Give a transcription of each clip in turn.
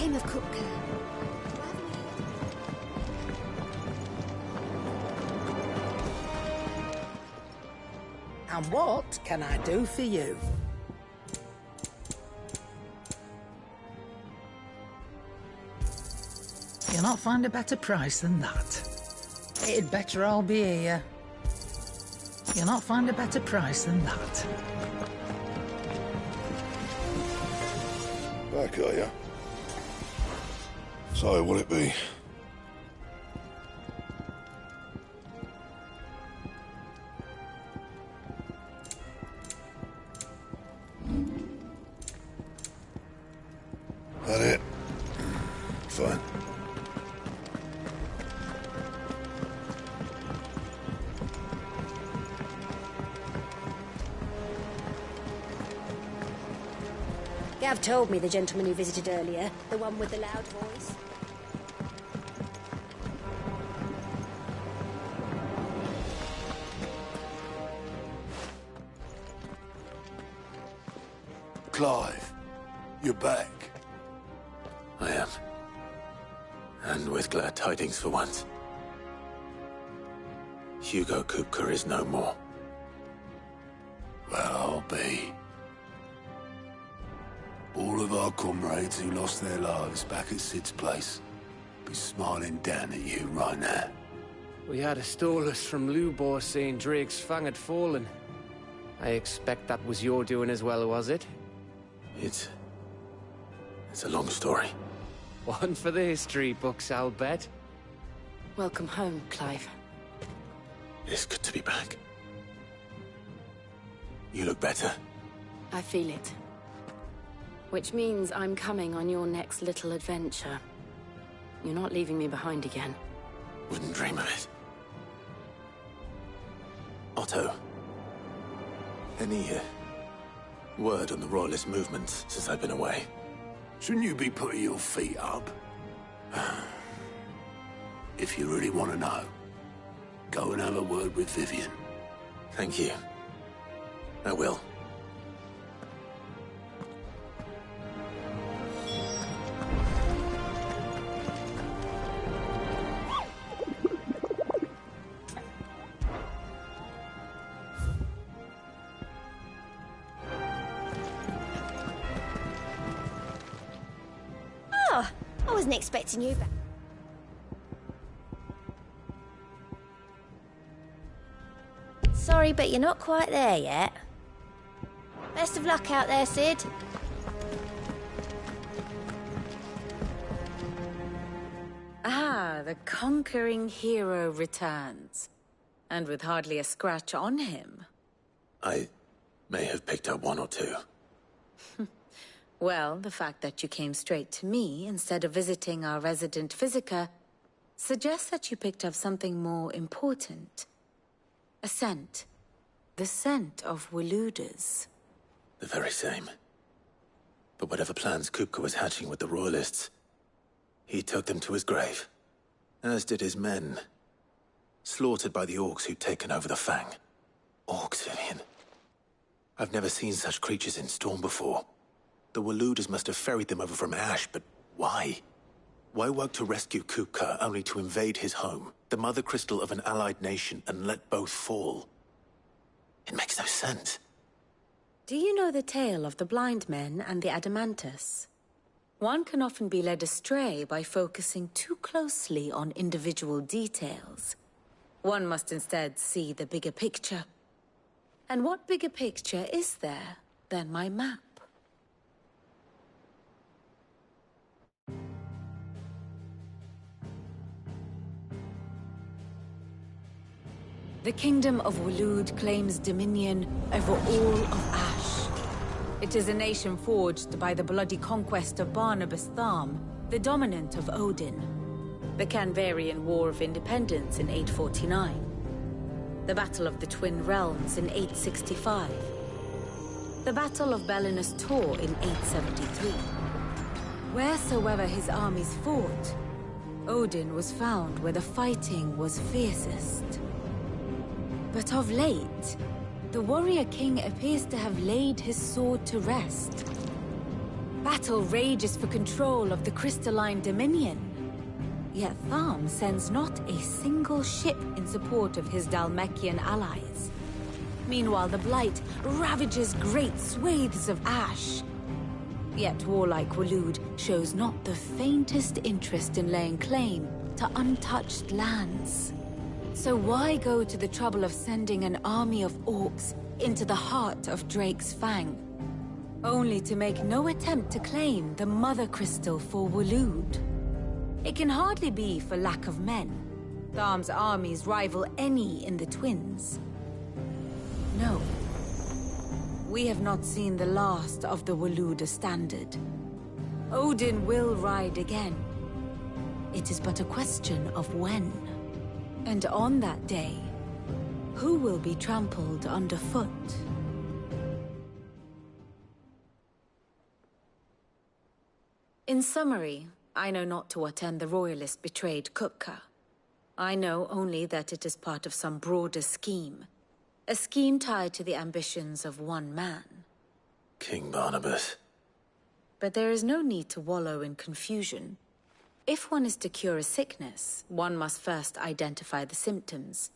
came of Kupka. And what can I do for you? You'll not find a better price than that. It'd better all be here. You'll not find a better price than that. Back, are ya? So, what'll it be? That it? Fine. Gav told me the gentleman who visited earlier, the one with the loud voice. Clive, you're back. I am. And with glad tidings for once. Hugo Kupka is no more. Well, I'll be. All of our comrades who lost their lives back at Sid's place be smiling down at you right now. We had a stolus from Lubor saying Drake's fang had fallen. I expect that was your doing as well, was it? It's a long story. One for the history books, I'll bet. Welcome home, Clive. It's good to be back. You look better. I feel it. Which means I'm coming on your next little adventure. You're not leaving me behind again. Wouldn't dream of it. Otto. Any word on the Royalist movements since I've been away? Shouldn't you be putting your feet up? If you really want to know, go and have a word with Vivian. Thank you. I will. I wasn't expecting you back. Sorry, but you're not quite there yet. Best of luck out there, Sid. Ah, the conquering hero returns. And with hardly a scratch on him. I may have picked up one or two. Well, the fact that you came straight to me instead of visiting our resident physiker suggests that you picked up something more important. A scent. The scent of Waludas. The very same. But whatever plans Kupka was hatching with the Royalists, he took them to his grave. As did his men. Slaughtered by the orcs who'd taken over the Fang. Orcs, Vivian. I've never seen such creatures in Storm before. The Waludas must have ferried them over from Ash, but why? Why work to rescue Kupka only to invade his home, the mother crystal of an allied nation, and let both fall? It makes no sense. Do you know the tale of the blind men and the Adamantus? One can often be led astray by focusing too closely on individual details. One must instead see the bigger picture. And what bigger picture is there than my map? The Kingdom of Waloed claims dominion over all of Ash. It is a nation forged by the bloody conquest of Barnabas Tharm, the dominant of Odin. The Canvarian War of Independence in 849. The Battle of the Twin Realms in 865. The Battle of Belinus Tor in 873. Wheresoever his armies fought, Odin was found where the fighting was fiercest. But of late, the warrior king appears to have laid his sword to rest. Battle rages for control of the crystalline dominion. Yet Tharm sends not a single ship in support of his Dhalmekian allies. Meanwhile, the Blight ravages great swathes of ash. Yet warlike Waloed shows not the faintest interest in laying claim to untouched lands. So why go to the trouble of sending an army of orcs into the heart of Drake's Fang, only to make no attempt to claim the Mother Crystal for Waloed? It can hardly be for lack of men. Tharm's armies rival any in the Twins. No. We have not seen the last of the Waloed Standard. Odin will ride again. It is but a question of when. And on that day, who will be trampled underfoot? In summary, I know not to what end the Royalists betrayed Kupka. I know only that it is part of some broader scheme. A scheme tied to the ambitions of one man. King Barnabas. But there is no need to wallow in confusion. If one is to cure a sickness, one must first identify the symptoms.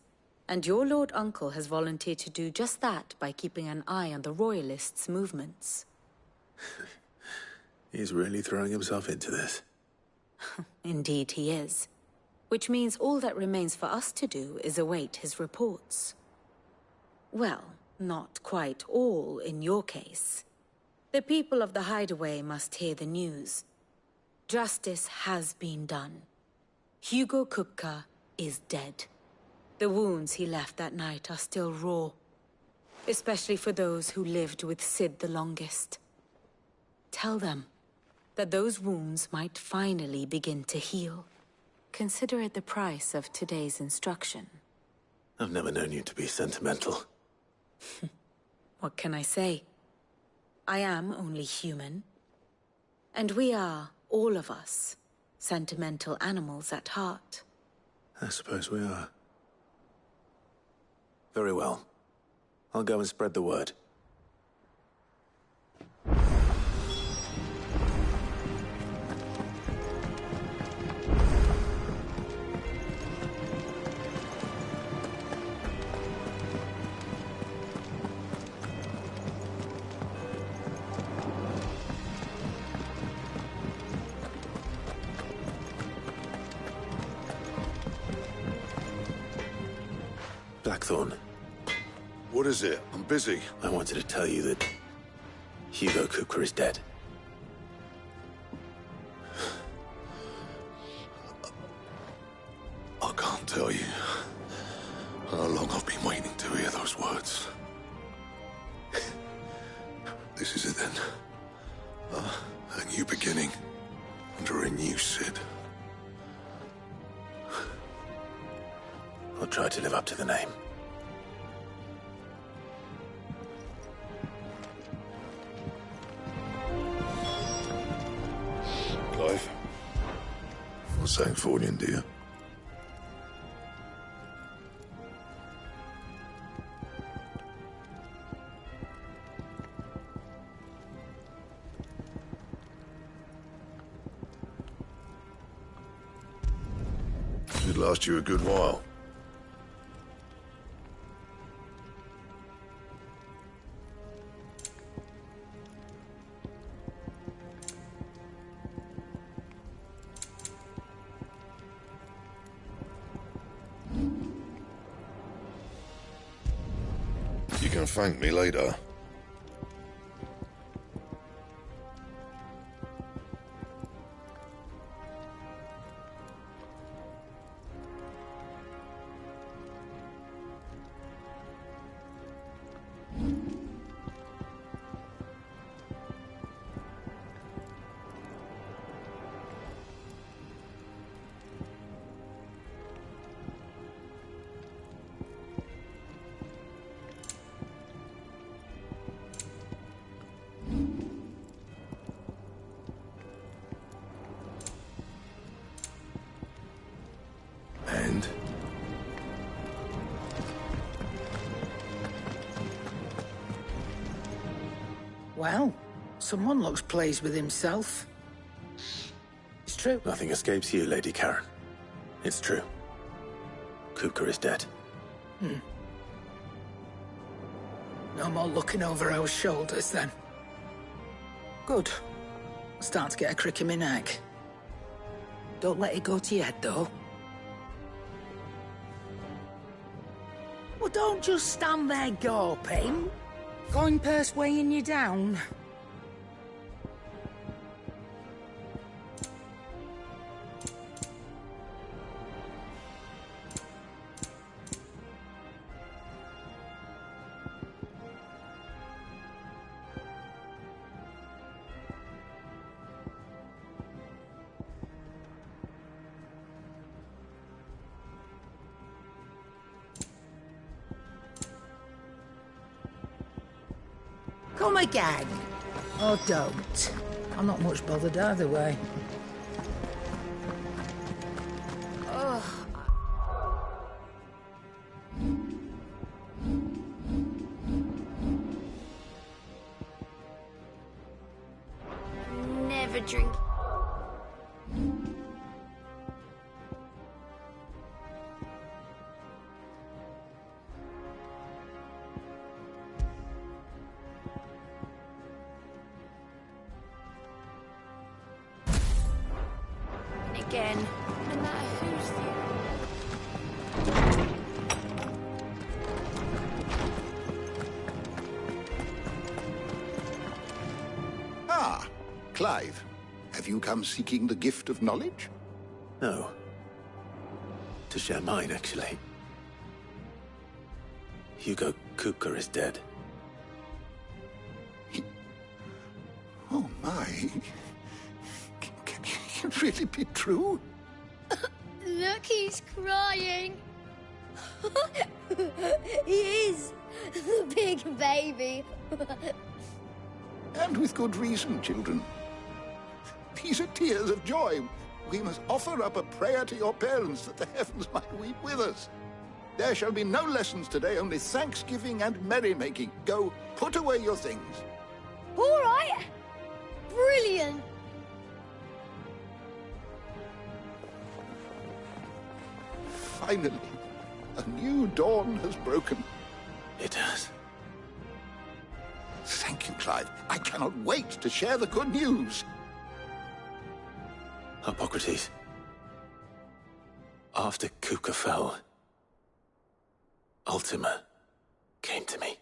And your Lord Uncle has volunteered to do just that by keeping an eye on the Royalists' movements. He's really throwing himself into this. Indeed he is. Which means all that remains for us to do is await his reports. Well, not quite all in your case. The people of the Hideaway must hear the news. Justice has been done. Hugo Kupka is dead. The wounds he left that night are still raw, especially for those who lived with Sid the longest. Tell them that those wounds might finally begin to heal. Consider it the price of today's instruction. I've never known you to be sentimental. What can I say? I am only human. And we are, all of us, sentimental animals at heart. I suppose we are. Very well. I'll go and spread the word. Blackthorn, What is it? I'm busy. I wanted to tell you that Hugo Kupka is dead. I can't tell you how long I've been waiting to hear those words. This is it then. A new beginning under a new Sid. I'll try to live up to the name. Clive? Not saying Fordian, do you? Should last you a good while. You can thank me later. And? Well, Someone looks pleased with himself. It's true. Nothing escapes you, Lady Karen. It's true. Kupka is dead. No more looking over our shoulders, then. Good. I'm starting to get a crick in my neck. Don't let it go to your head, though. Well, don't just stand there gawping. Coin purse weighing you down. Come again. Or don't. I'm not much bothered either way. Never drink. Again. No matter who's Ah, Clive. Have you come seeking the gift of knowledge? No. To share mine, actually. Hugo Kupka is dead. Oh, my. Can it really be true? Look, he's crying. He is. The big baby. And with good reason, children. These are tears of joy. We must offer up a prayer to your parents that the heavens might weep with us. There shall be no lessons today, only thanksgiving and merrymaking. Go, put away your things. All right. Brilliant. Finally, a new dawn has broken. It has. Thank you, Clive. I cannot wait to share the good news. Hippocrates. After Kupka fell, Ultima came to me.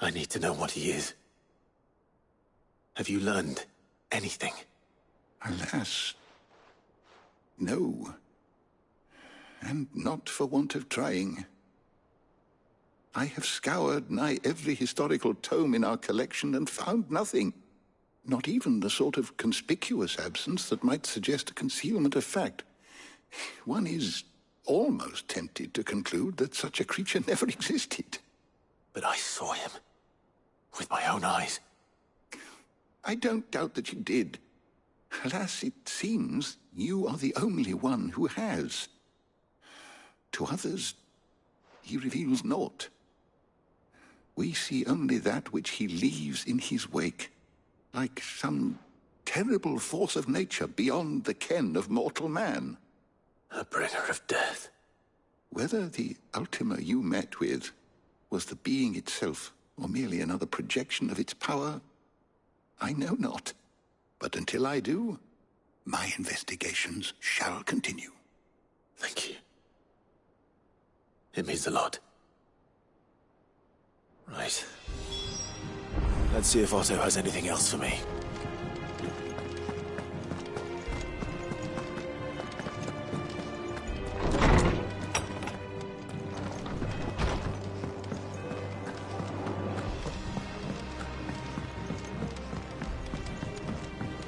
I need to know what he is. Have you learned anything? Alas, no. And not for want of trying. I have scoured nigh every historical tome in our collection and found nothing. Not even the sort of conspicuous absence that might suggest a concealment of fact. One is almost tempted to conclude that such a creature never existed. But I saw him. With my own eyes. I don't doubt that you did. Alas, it seems you are the only one who has. To others, he reveals naught. We see only that which he leaves in his wake, like some terrible force of nature beyond the ken of mortal man. A bringer of death. Whether the Ultima you met with was the being itself, or merely another projection of its power, I know not. But until I do, my investigations shall continue. Thank you. It means a lot. Right. Let's see if Otto has anything else for me.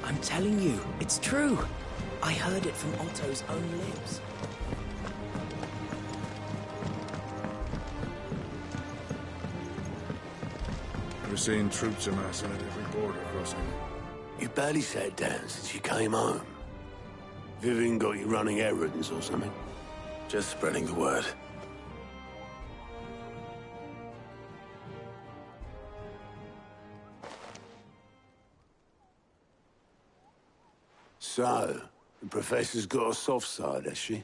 I'm telling you, it's true. I heard it from Otto's own lips. We're seeing troops amassing at every border crossing. You barely sat down since you came home. Vivian got you running errands or something? Just spreading the word. So, the Professor's got a soft side, has she?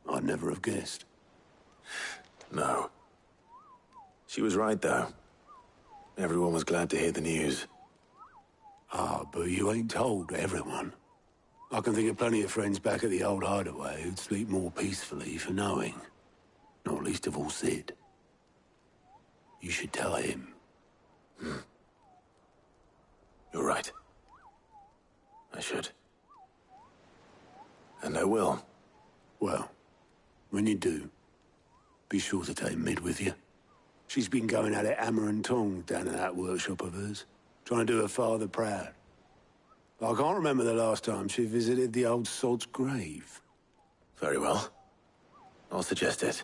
I'd never have guessed. No. She was right, though. Everyone was glad to hear the news. Ah, but you ain't told everyone. I can think of plenty of friends back at the old hideaway who'd sleep more peacefully for knowing. Not least of all Sid. You should tell him. You're right. I should. And I will. Well, when you do, be sure to take Mid with you. She's been going at it hammer and tongs down in that workshop of hers, trying to do her father proud. I can't remember the last time she visited the old sod's grave. Very well. I'll suggest it.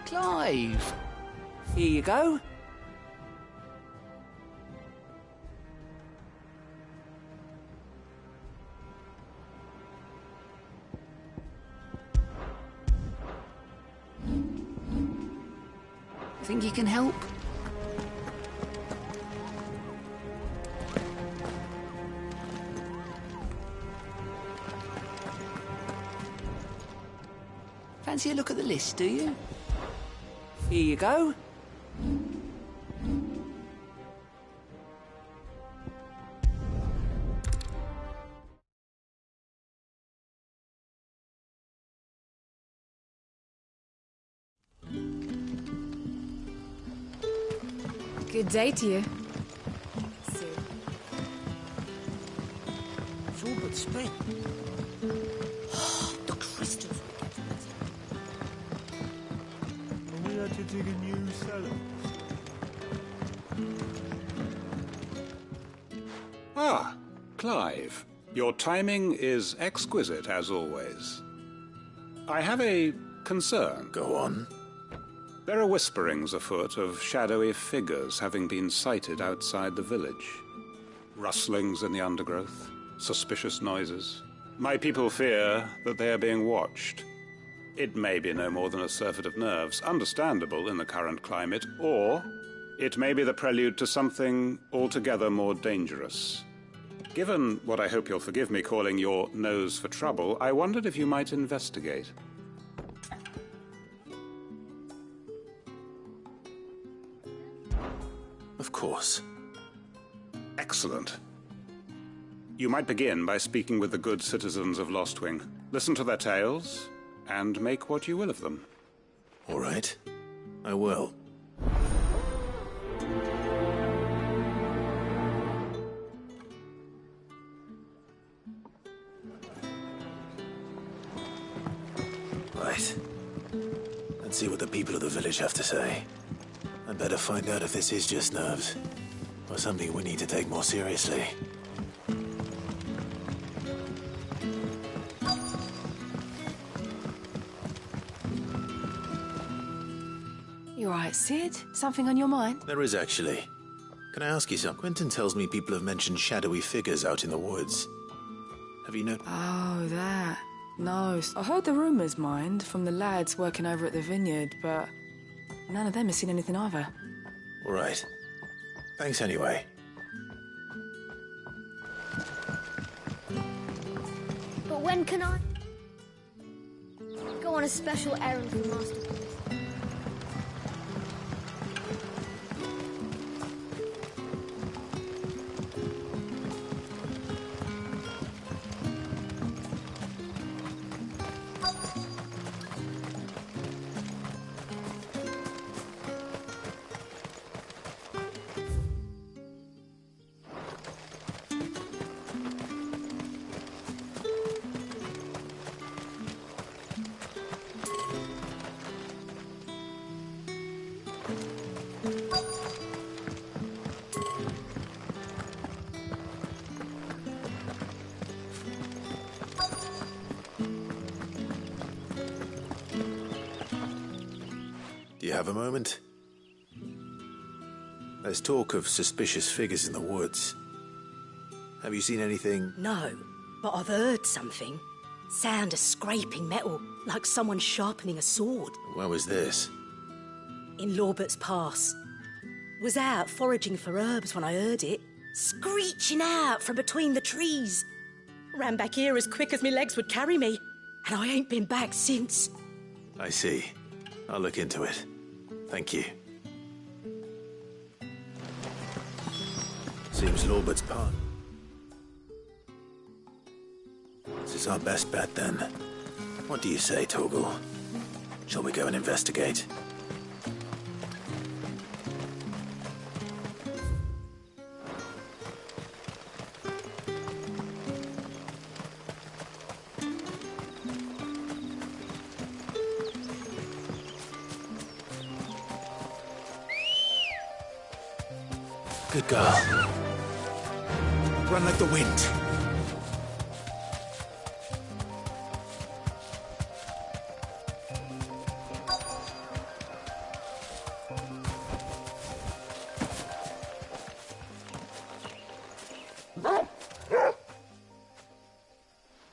Clive! Here you go. Think you can help? Fancy a look at the list, do you? Here you go. Good day to you. It's all but spent. The crystals. We had to dig a new cellar. Ah, Clive. Your timing is exquisite, as always. I have a concern. Go on. There are whisperings afoot of shadowy figures having been sighted outside the village. Rustlings in the undergrowth, suspicious noises. My people fear that they are being watched. It may be no more than a surfeit of nerves, understandable in the current climate, or it may be the prelude to something altogether more dangerous. Given what I hope you'll forgive me calling your nose for trouble, I wondered if you might investigate. Of course. Excellent. You might begin by speaking with the good citizens of Lostwing. Listen to their tales, and make what you will of them. All right. I will. Right. Let's see what the people of the village have to say. I'd better find out if this is just nerves, or something we need to take more seriously. You all right, Sid? Something on your mind? There is, actually. Can I ask you something? Quentin tells me people have mentioned shadowy figures out in the woods. Have you noticed? Oh, that. No, I heard the rumours, mind, from the lads working over at the vineyard, but none of them has seen anything either. All right. Thanks anyway. But when can I go on a special errand for Master Bruce? Do you have a moment? There's talk of suspicious figures in the woods. Have you seen anything? No, but I've heard something. Sound of scraping metal, like someone sharpening a sword. Where was this? In Lorbert's Pass. Was out foraging for herbs when I heard it, screeching out from between the trees. Ran back here as quick as my legs would carry me, and I ain't been back since. I see. I'll look into it. Thank you. Seems Lorbert's Pass. This is our best bet, then. What do you say, Torgal? Shall we go and investigate? Good girl. Run like the wind.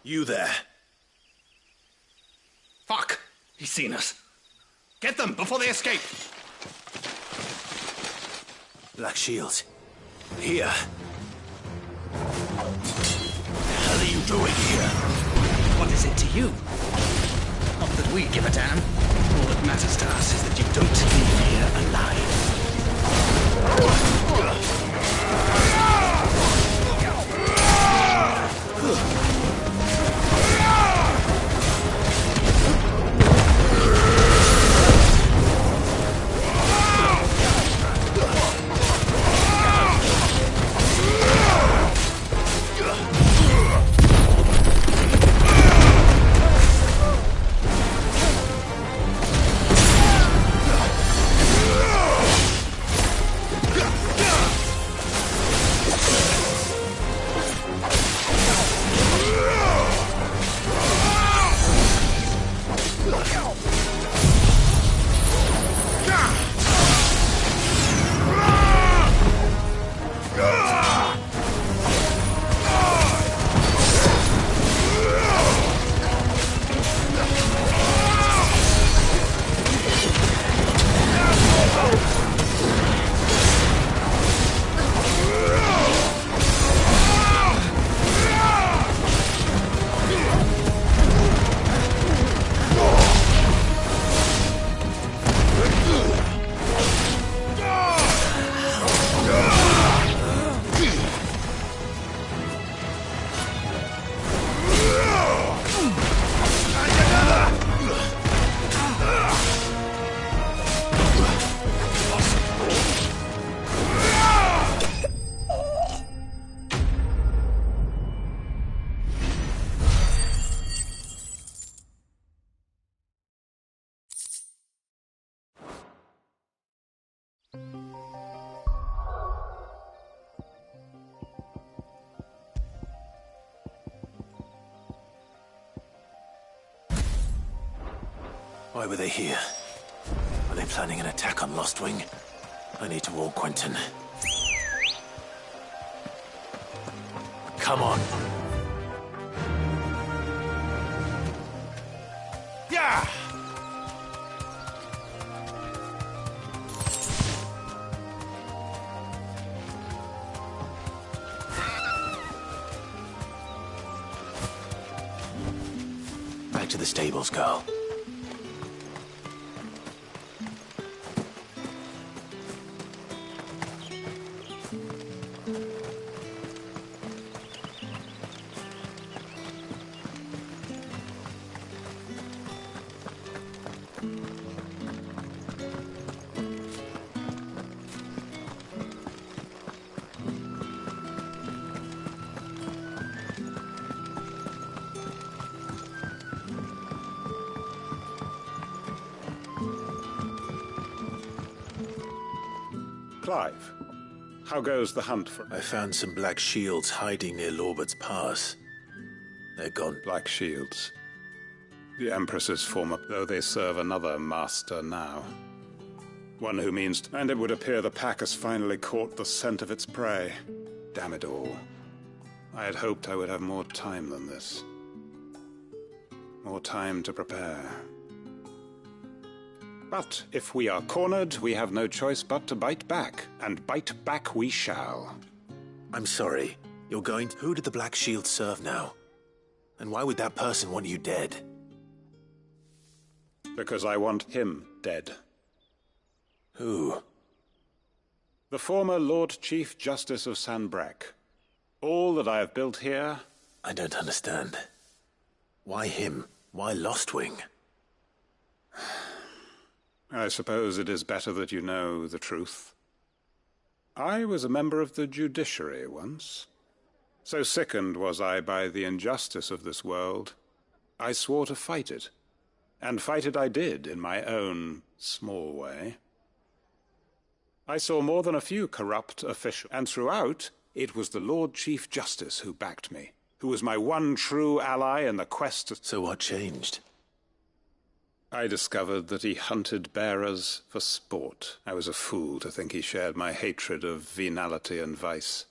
You there. Fuck! He's seen us. Get them before they escape! Black Shields. Here. What the hell are you doing here? What is it to you? Not that we give a damn. All that matters to us is that you don't leave here alive. Why were they here? Are they planning an attack on Lostwing? I need to warn Quentin. Come on. Yeah! Back to the stables, girl. Clive, how goes the hunt for... I found some black shields hiding near Lorbert's Pass. They're gone. Black shields. The Empress's former, though they serve another master now. One who means... And it would appear the pack has finally caught the scent of its prey. Damn it all. I had hoped I would have more time than this. More time to prepare. But if we are cornered, we have no choice but to bite back. And bite back we shall. I'm sorry. You're going to... Who did the Black Shield serve now? And why would that person want you dead? Because I want him dead. Who? The former Lord Chief Justice of Sanbreque. All that I have built here... I don't understand. Why him? Why Lostwing? I suppose it is better that you know the truth. I was a member of the judiciary once. So sickened was I by the injustice of this world, I swore to fight it. And fight it I did, in my own small way. I saw more than a few corrupt officials, and throughout, it was the Lord Chief Justice who backed me, who was my one true ally in the quest to... So what changed? I discovered that he hunted bearers for sport. I was a fool to think he shared my hatred of venality and vice.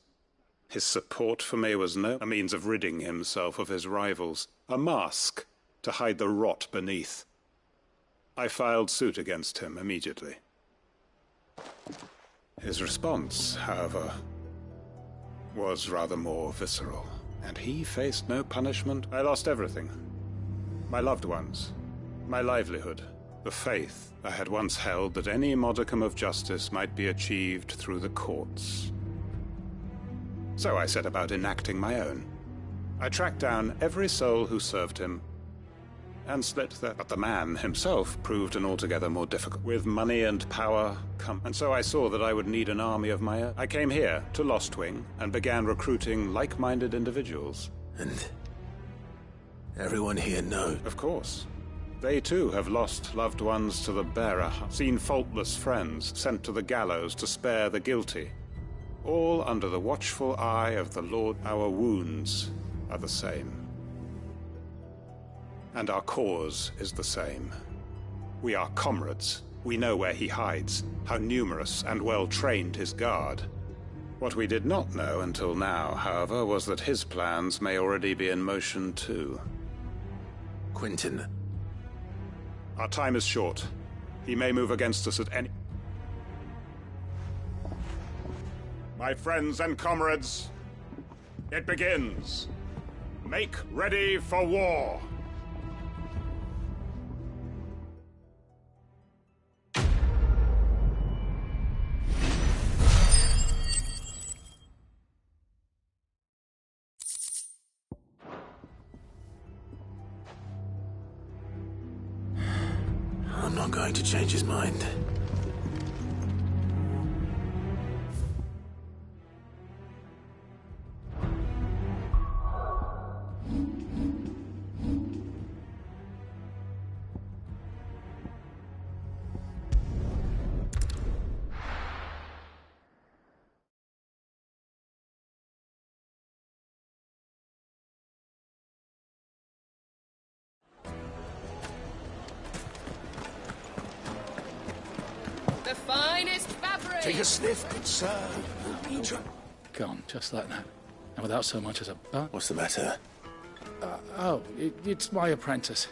His support for me was a means of ridding himself of his rivals, a mask to hide the rot beneath. I filed suit against him immediately. His response, however, was rather more visceral, and he faced no punishment. I lost everything. My loved ones, my livelihood, the faith I had once held that any modicum of justice might be achieved through the courts. So I set about enacting my own. I tracked down every soul who served him, and slit their... But the man himself proved an altogether more difficult. With money and power come... And so I saw that I would need an army of my own. I came here, to Lostwing, and began recruiting like-minded individuals. And... everyone here knows? Of course. They too have lost loved ones to the bearer, seen faultless friends sent to the gallows to spare the guilty. All under the watchful eye of the Lord. Our wounds are the same. And our cause is the same. We are comrades. We know where he hides, how numerous and well-trained his guard. What we did not know until now, however, was that his plans may already be in motion too. Quentin. Our time is short. He may move against us at any... My friends and comrades, it begins. Make ready for war. I'm not going to change his mind. The finest fabric! Take a sniff, good sir. Gone, just like that. And without so much as a butt. What's the matter? It's my apprentice.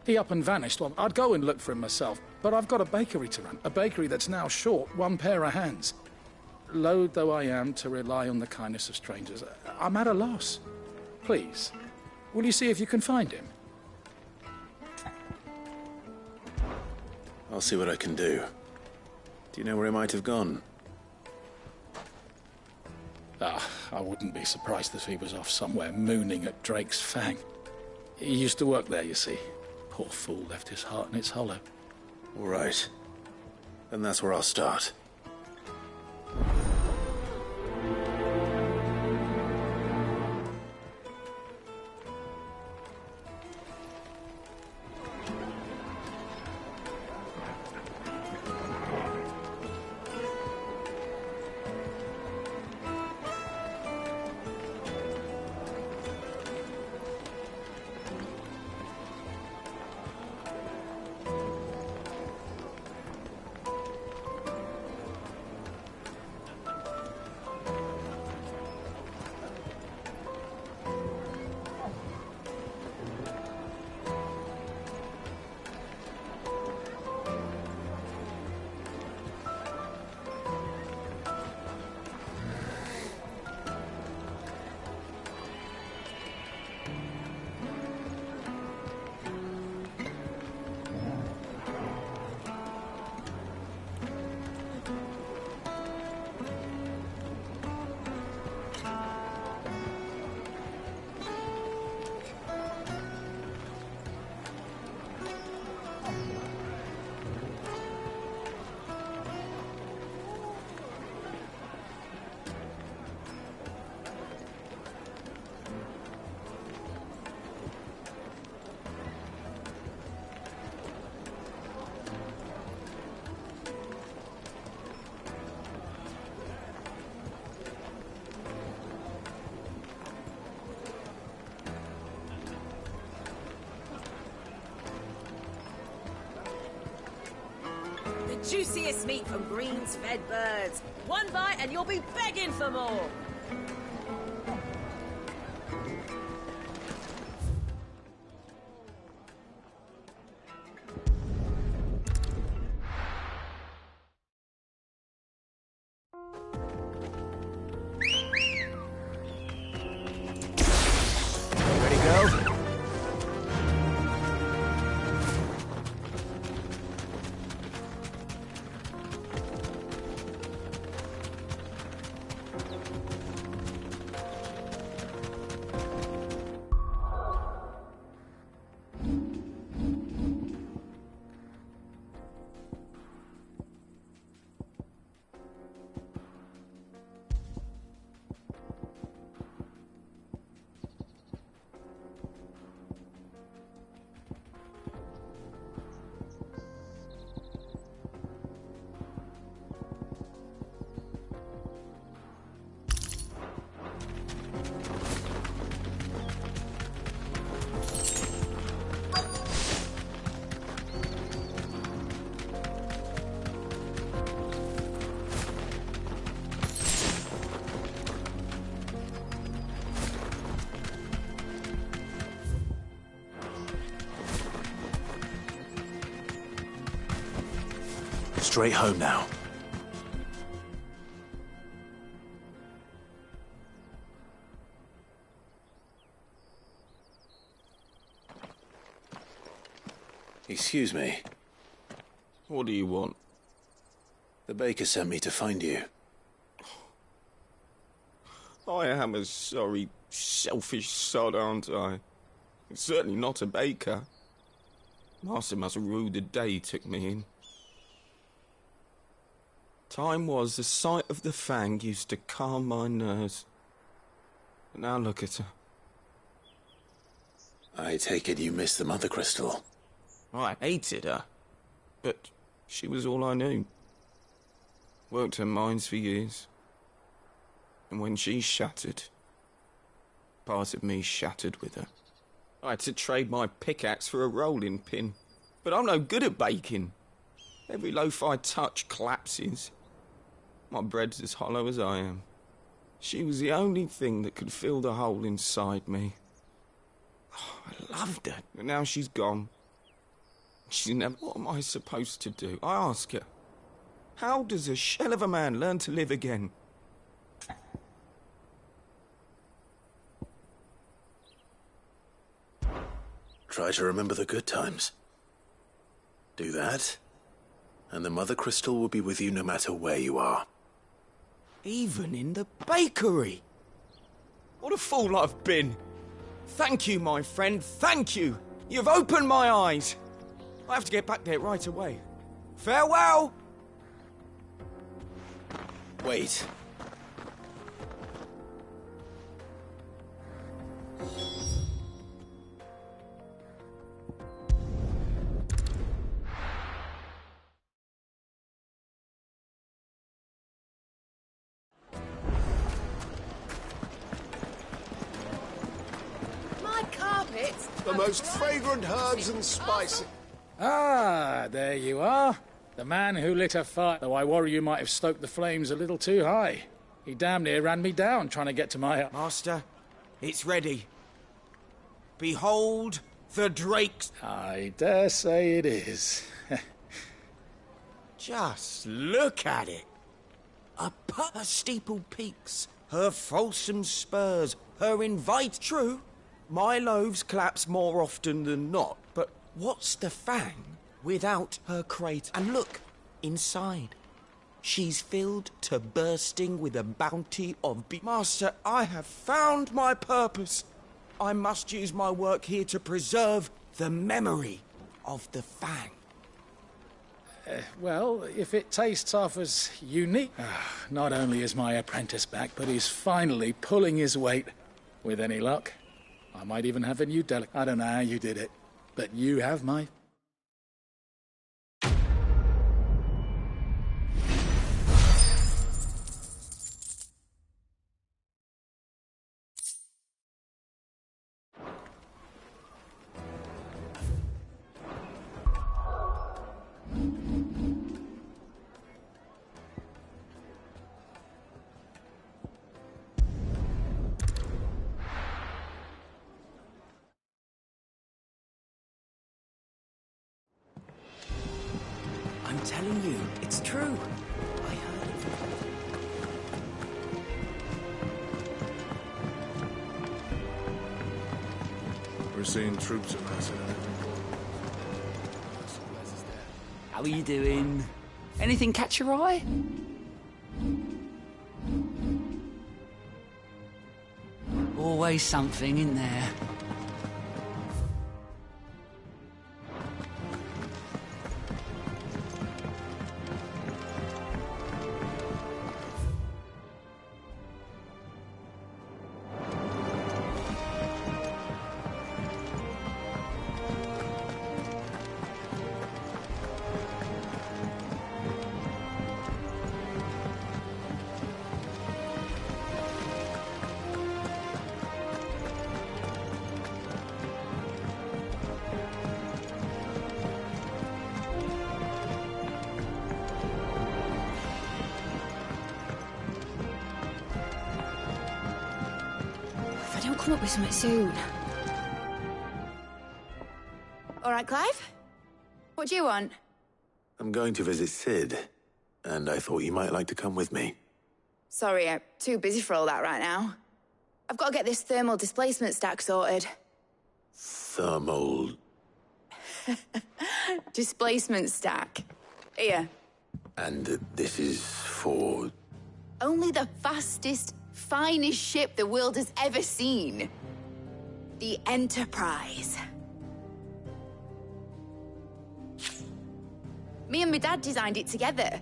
He up and vanished. Well, I'd go and look for him myself, but I've got a bakery to run. A bakery that's now short one pair of hands. Loath though I am to rely on the kindness of strangers, I'm at a loss. Please, will you see if you can find him? I'll see what I can do. Do you know where he might have gone? I wouldn't be surprised if he was off somewhere mooning at Drake's Fang. He used to work there, you see. Poor fool left his heart in its hollow. All right. Then that's where I'll start. Juiciest meat from greens-fed birds. One bite and you'll be begging for more. Ready to go? Straight home now. Excuse me. What do you want? The baker sent me to find you. I am a sorry, selfish sod, aren't I? Certainly not a baker. Master must have ruled the day he took me in. Time was the sight of the Fang used to calm my nerves. But now look at her. I take it you missed the Mother Crystal. I hated her, but she was all I knew. Worked her mines for years. And when she shattered, part of me shattered with her. I had to trade my pickaxe for a rolling pin, but I'm no good at baking. Every loaf I touch collapses. My bread's as hollow as I am. She was the only thing that could fill the hole inside me. Oh, I loved her, but now she's gone. She's never... What am I supposed to do? I ask her. How does a shell of a man learn to live again? Try to remember the good times. Do that, and the Mother Crystal will be with you no matter where you are. Even in the bakery. What a fool I've been. Thank you, my friend, thank you. You've opened my eyes. I have to get back there right away. Farewell! Wait. The most fragrant herbs and spices. Ah, there you are. The man who lit a fire, though I worry you might have stoked the flames a little too high. He damn near ran me down trying to get to my... Master, it's ready. Behold the Drake's... I dare say it is. Just look at it. Her steeple peaks, her fulsome spurs, her invite... True, my loaves collapse more often than not, but what's the Fang without her crate? And look, inside. She's filled to bursting with a bounty of... Master, I have found my purpose. I must use my work here to preserve the memory of the Fang. Well, if it tastes half as unique... not only is my apprentice back, but he's finally pulling his weight. With any luck, I might even have a new delicacy. I don't know how you did it, but you have my... I'm telling you, it's true. I heard it from... We're seeing troops amassing in every corner. How are you doing? Anything catch your eye? Always something in there. If I don't come up with something soon. All right, Clive? What do you want? I'm going to visit Sid, and I thought you might like to come with me. Sorry, I'm too busy for all that right now. I've got to get this thermal displacement stack sorted. Thermal... Displacement stack. Here. And this is for... Only the fastest, finest ship the world has ever seen. The Enterprise. Me and my dad designed it together.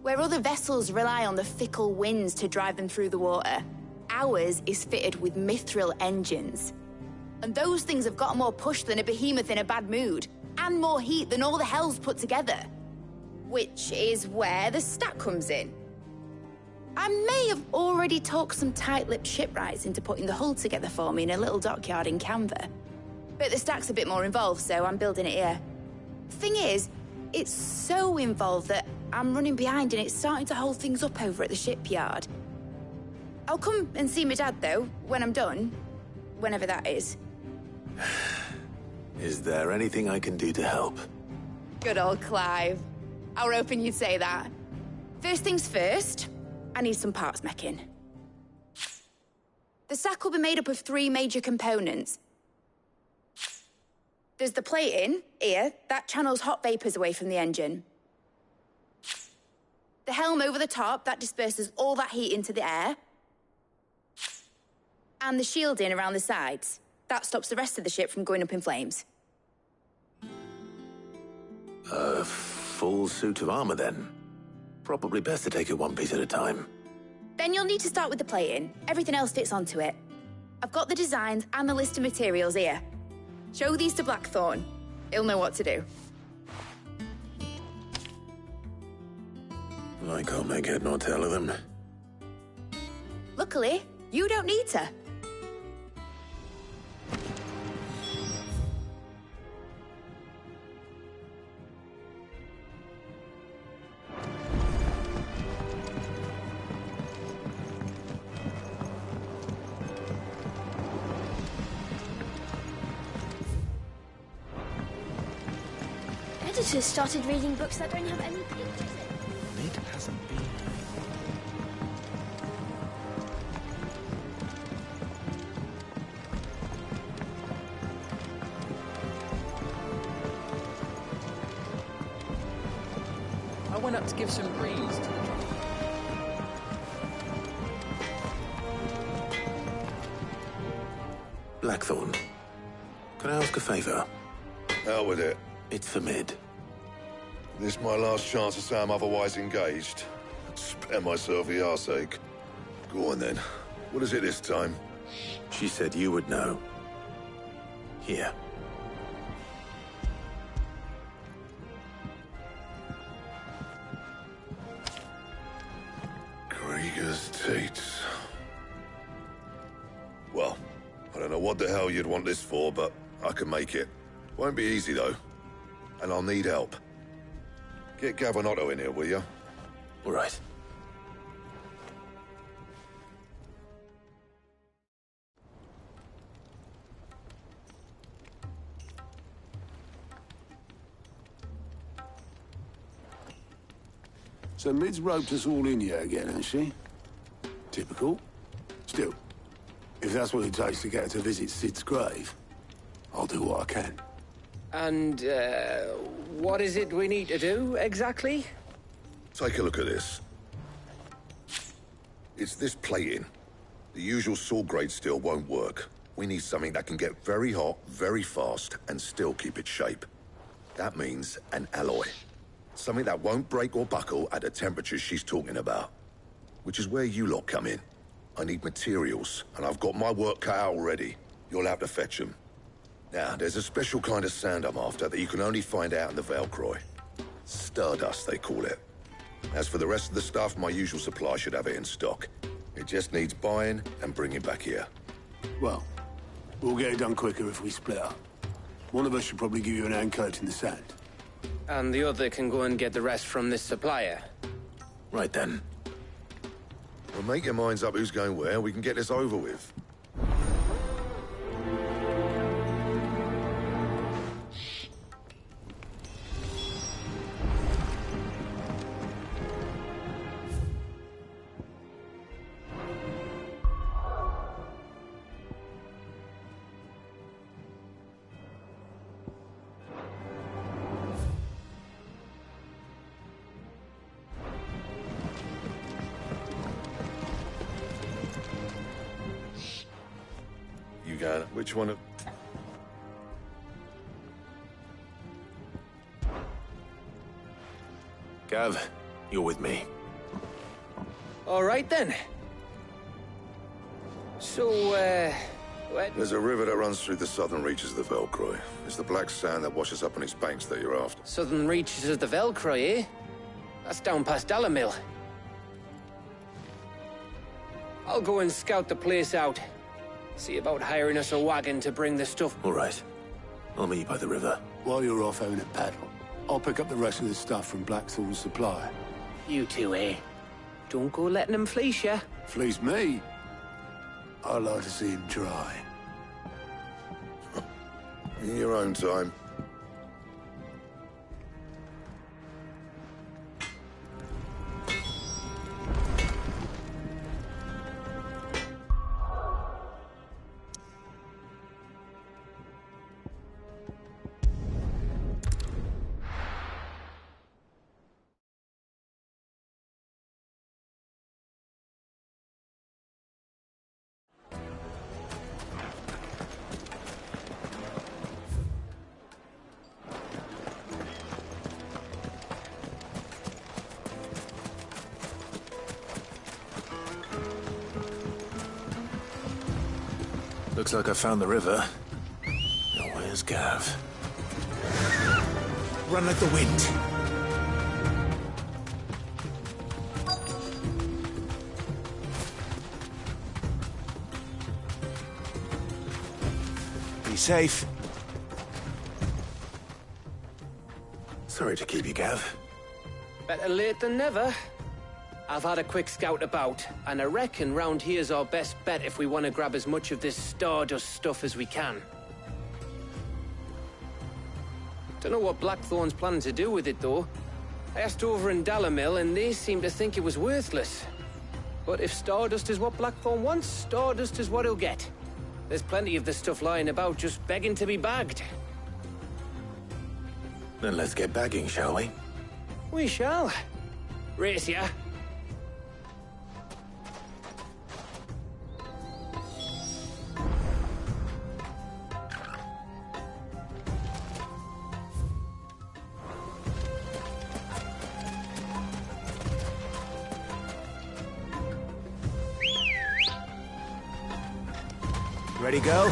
Where other vessels rely on the fickle winds to drive them through the water, ours is fitted with mithril engines. And those things have got more push than a behemoth in a bad mood, and more heat than all the hells put together. Which is where the stack comes in. I may have already talked some tight-lipped shipwrights into putting the hull together for me in a little dockyard in Canva. But the stack's a bit more involved, so I'm building it here. Thing is, it's so involved that I'm running behind and it's starting to hold things up over at the shipyard. I'll come and see my dad, though, when I'm done. Whenever that is. Is there anything I can do to help? Good old Clive. I were hoping you'd say that. First things first, I need some parts meching. The stack will be made up of 3 major components. There's the plating, here, that channels hot vapors away from the engine. The helm over the top, that disperses all that heat into the air. And the shielding around the sides. That stops the rest of the ship from going up in flames. A full suit of armor, then? Probably best to take it one piece at a time. Then you'll need to start with the plating. Everything else fits onto it. I've got the designs and the list of materials here. Show these to Blackthorn. He'll know what to do. I can't make head nor tail of them. Luckily, you don't need to. Editors started reading books that don't have any pictures in. Mid hasn't been. I went up to give some greens to the drunk. Blackthorn, can I ask a favor? Out with it. It's for Mid. This my last chance to say I'm otherwise engaged. Spare myself the arseache. Go on then. What is it this time? She said you would know. Here. Krieger's Tates. Well, I don't know what the hell you'd want this for, but I can make it. Won't be easy, though. And I'll need help. Get Gavin in here, will you? All right. So Mid's roped us all in here again, hasn't she? Typical. Still, if that's what it takes to get her to visit Sid's grave, I'll do what I can. And, what is it we need to do, exactly? Take a look at this. It's this plating. The usual sword-grade steel won't work. We need something that can get very hot, very fast, and still keep its shape. That means an alloy. Something that won't break or buckle at the temperatures she's talking about. Which is where you lot come in. I need materials, and I've got my work cut out already. You'll have to fetch them. Now, there's a special kind of sand I'm after that you can only find out in the Velcroy. Stardust, they call it. As for the rest of the stuff, my usual supply should have it in stock. It just needs buying and bringing back here. Well, we'll get it done quicker if we split up. One of us should probably give you an hand coating the sand. And the other can go and get the rest from this supplier. Right then. Well, make your minds up who's going where, we can get this over with. You got it. Which one of... Gav, you're with me. All right, then. So, There's a river that runs through the southern reaches of the Velcroy. It's the black sand that washes up on its banks that you're after. Southern reaches of the Velcroy, eh? That's down past Dalamil. I'll go and scout the place out. See about hiring us a wagon to bring the stuff. All right. I'll meet you by the river. While you're off having a paddle, I'll pick up the rest of the stuff from Blackthorn's supply. You two, eh? Don't go letting them fleece ya. Fleece me? I'd like to see him try. In your own time. Looks like I found the river. Now where's Gav? Run like the wind. Be safe. Sorry to keep you, Gav. Better late than never. I've had a quick scout about, and I reckon round here's our best bet if we want to grab as much of this Stardust stuff as we can. Don't know what Blackthorn's planning to do with it, though. I asked over in Dalamil, and they seem to think it was worthless. But if Stardust is what Blackthorn wants, Stardust is what he'll get. There's plenty of this stuff lying about, just begging to be bagged. Then let's get bagging, shall we? We shall. Race ya. Ready, go?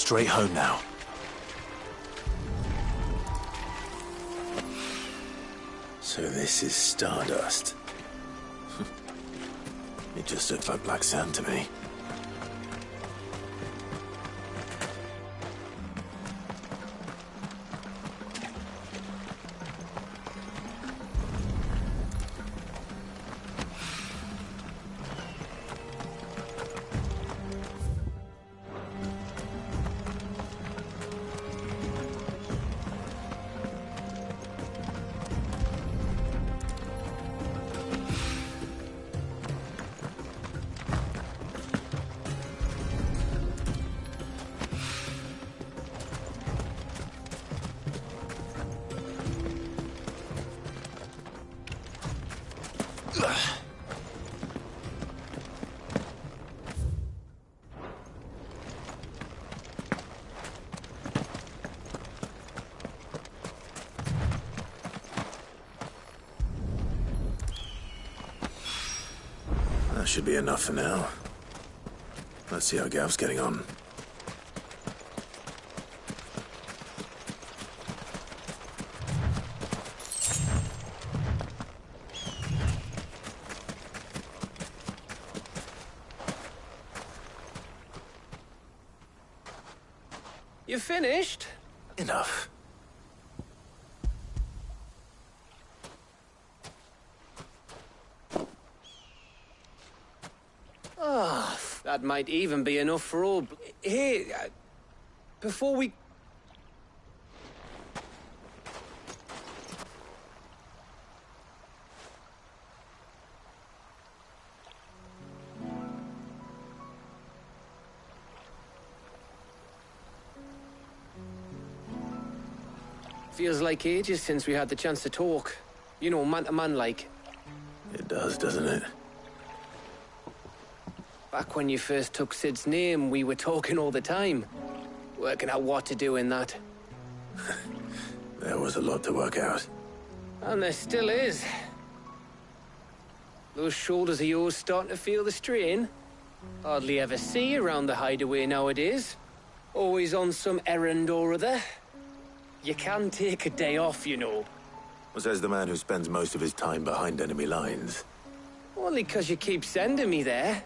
Straight home now. So this is Stardust. It just looked like black sand to me. That should be enough for now. Let's see how Gav's getting on. You finished? Enough. Oh, that might even be enough for all... Here, before we... Feels like ages since we had the chance to talk. You know, man to man like. It does, doesn't it? Back when you first took Sid's name, we were talking all the time. Working out what to do in that. There was a lot to work out. And there still is. Those shoulders of yours starting to feel the strain. Hardly ever see you around the hideaway nowadays. Always on some errand or other. You can take a day off, you know. Says the man who spends most of his time behind enemy lines. Only 'cause you keep sending me there.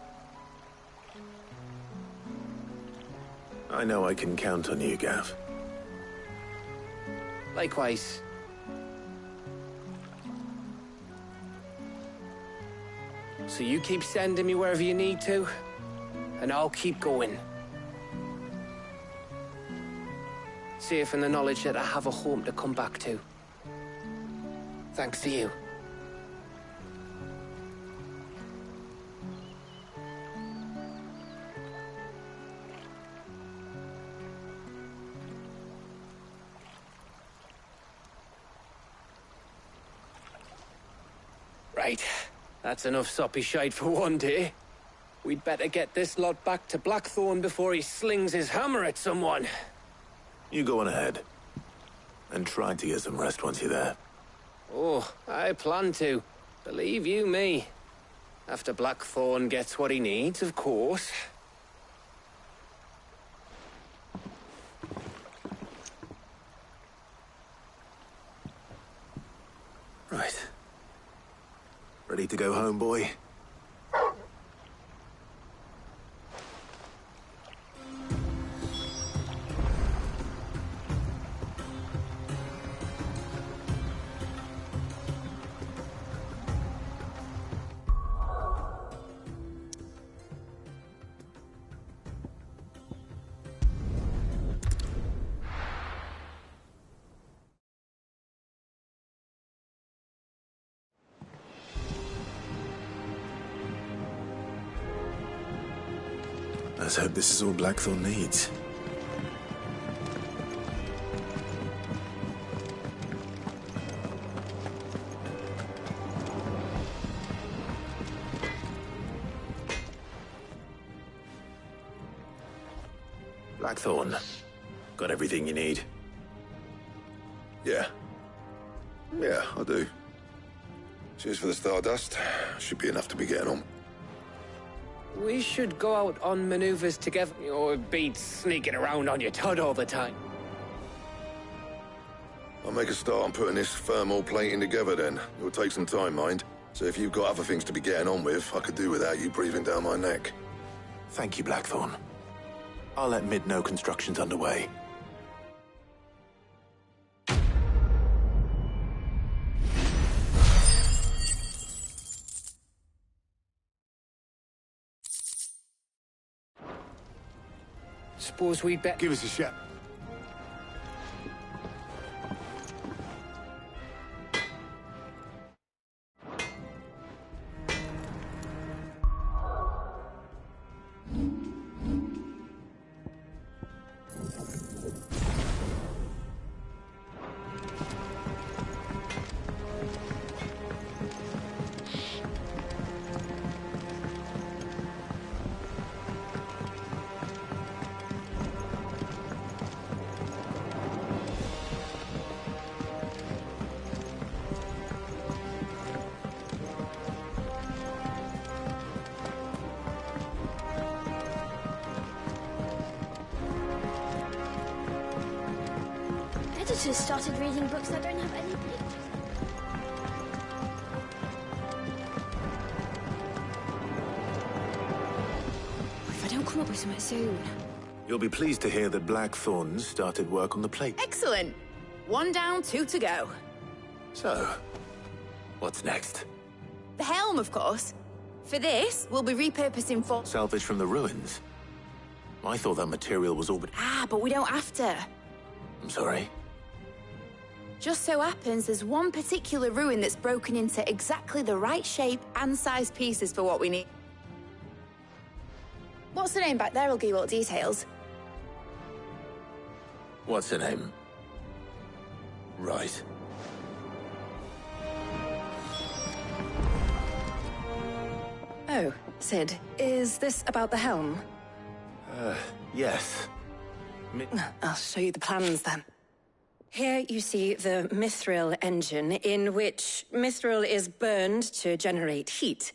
I know I can count on you, Gav. Likewise. So you keep sending me wherever you need to, and I'll keep going. Safe in the knowledge that I have a home to come back to. Thanks to you. Right. That's enough soppy shite for one day. We'd better get this lot back to Blackthorn before he slings his hammer at someone. You go on ahead. And try to get some rest once you're there. Oh, I plan to. Believe you me. After Blackthorn gets what he needs, of course. Right. Ready to go home, boy? Let's hope this is all Blackthorn needs. Blackthorn, got everything you need? Yeah. Yeah, I do. Cheers for the stardust. Should be enough to be getting on. We should go out on maneuvers together, or beat sneaking around on your Todd all the time. I'll make a start on putting this thermal plating together then. It'll take some time, mind. So if you've got other things to be getting on with, I could do without you breathing down my neck. Thank you, Blackthorn. I'll let Mid know construction's underway. Suppose we'd better... Give us a shot. Editors started reading books that don't have any pictures. If I don't come up with something soon. You'll be pleased to hear that Blackthorn started work on the plate. Excellent. 1 down, 2 to go. So, what's next? The helm, of course. For this, we'll be repurposing for... Salvage from the ruins? I thought that material was all but... Ah, but we don't have to. I'm sorry? Just so happens there's one particular ruin that's broken into exactly the right shape and size pieces for what we need. What's the name back there? I'll give you all the details. What's her name? Right. Oh, Sid, is this about the helm? Yes. I'll show you the plans then. Here you see the mithril engine, in which mithril is burned to generate heat.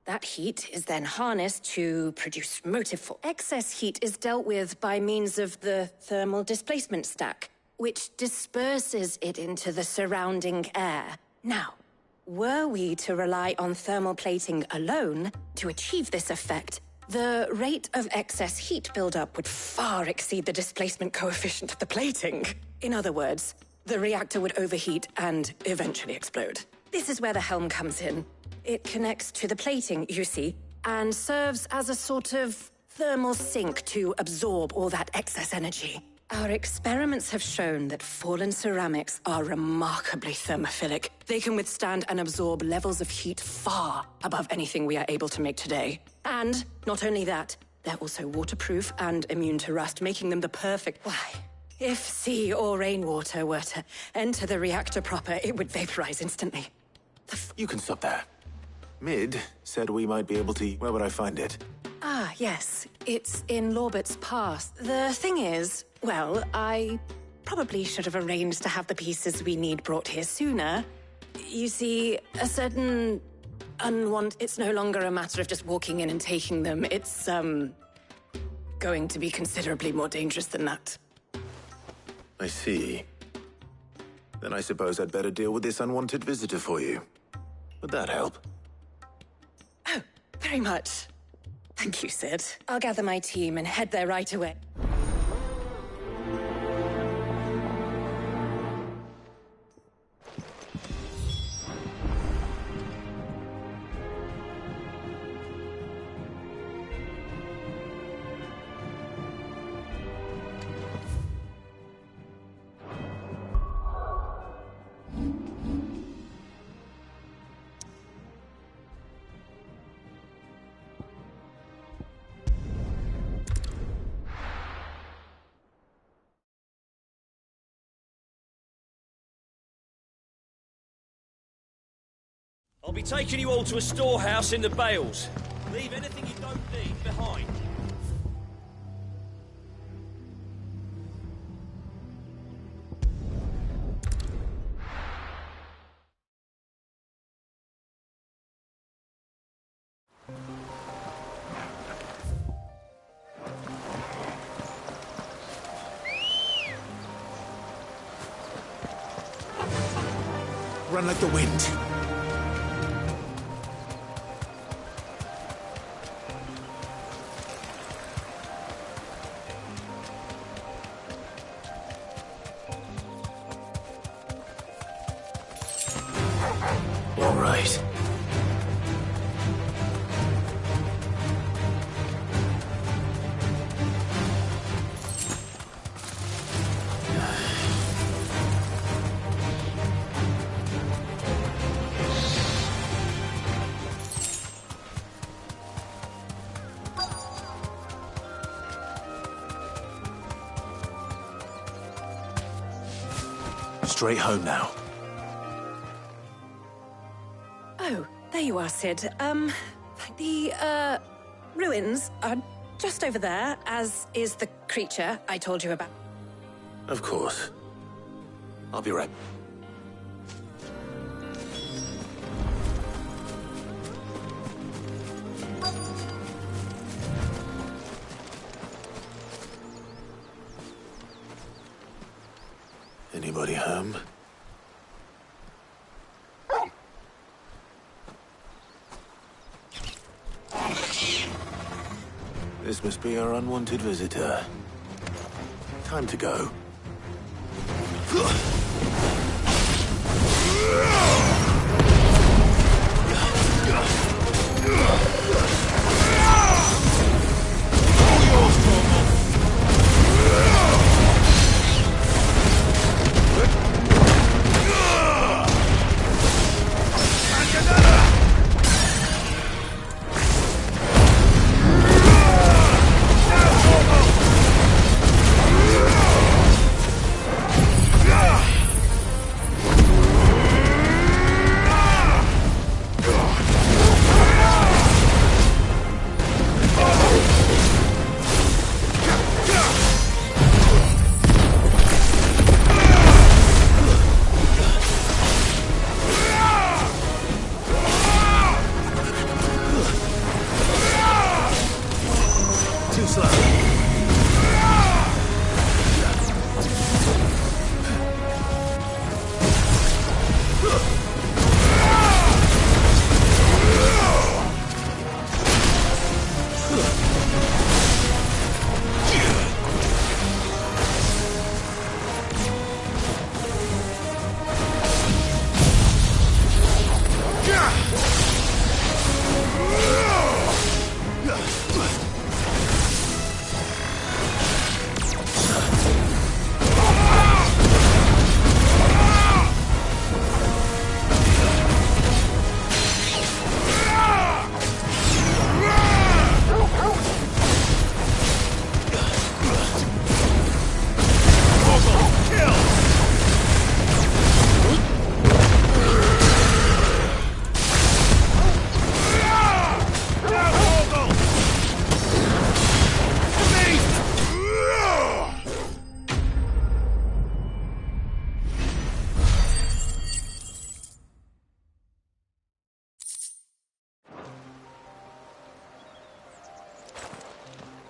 That heat is then harnessed to produce motive force. Excess heat is dealt with by means of the thermal displacement stack, which disperses it into the surrounding air. Now, were we to rely on thermal plating alone to achieve this effect, the rate of excess heat buildup would far exceed the displacement coefficient of the plating. In other words, the reactor would overheat and eventually explode. This is where the helm comes in. It connects to the plating, you see, and serves as a sort of thermal sink to absorb all that excess energy. Our experiments have shown that fallen ceramics are remarkably thermophilic. They can withstand and absorb levels of heat far above anything we are able to make today. And not only that, they're also waterproof and immune to rust, making them the perfect... Why? If sea or rainwater were to enter the reactor proper, it would vaporize instantly. You can stop there. Mid said we might be able to... Where would I find it? Ah, yes. It's in Lorbert's Pass. The thing is, well, I probably should have arranged to have the pieces we need brought here sooner. You see, a certain it's no longer a matter of just walking in and taking them. It's, going to be considerably more dangerous than that. I see. Then I suppose I'd better deal with this unwanted visitor for you. Would that help? Oh, very much. Thank you, Sid. I'll gather my team and head there right away. I'll be taking you all to a storehouse in the Bales. Leave anything you don't need behind. Run like the wind. All right. Straight home now. Oh, there you are, Sid. The ruins are just over there, as is the creature I told you about. Of course. I'll be right. Anybody home? This must be our unwanted visitor. Time to go.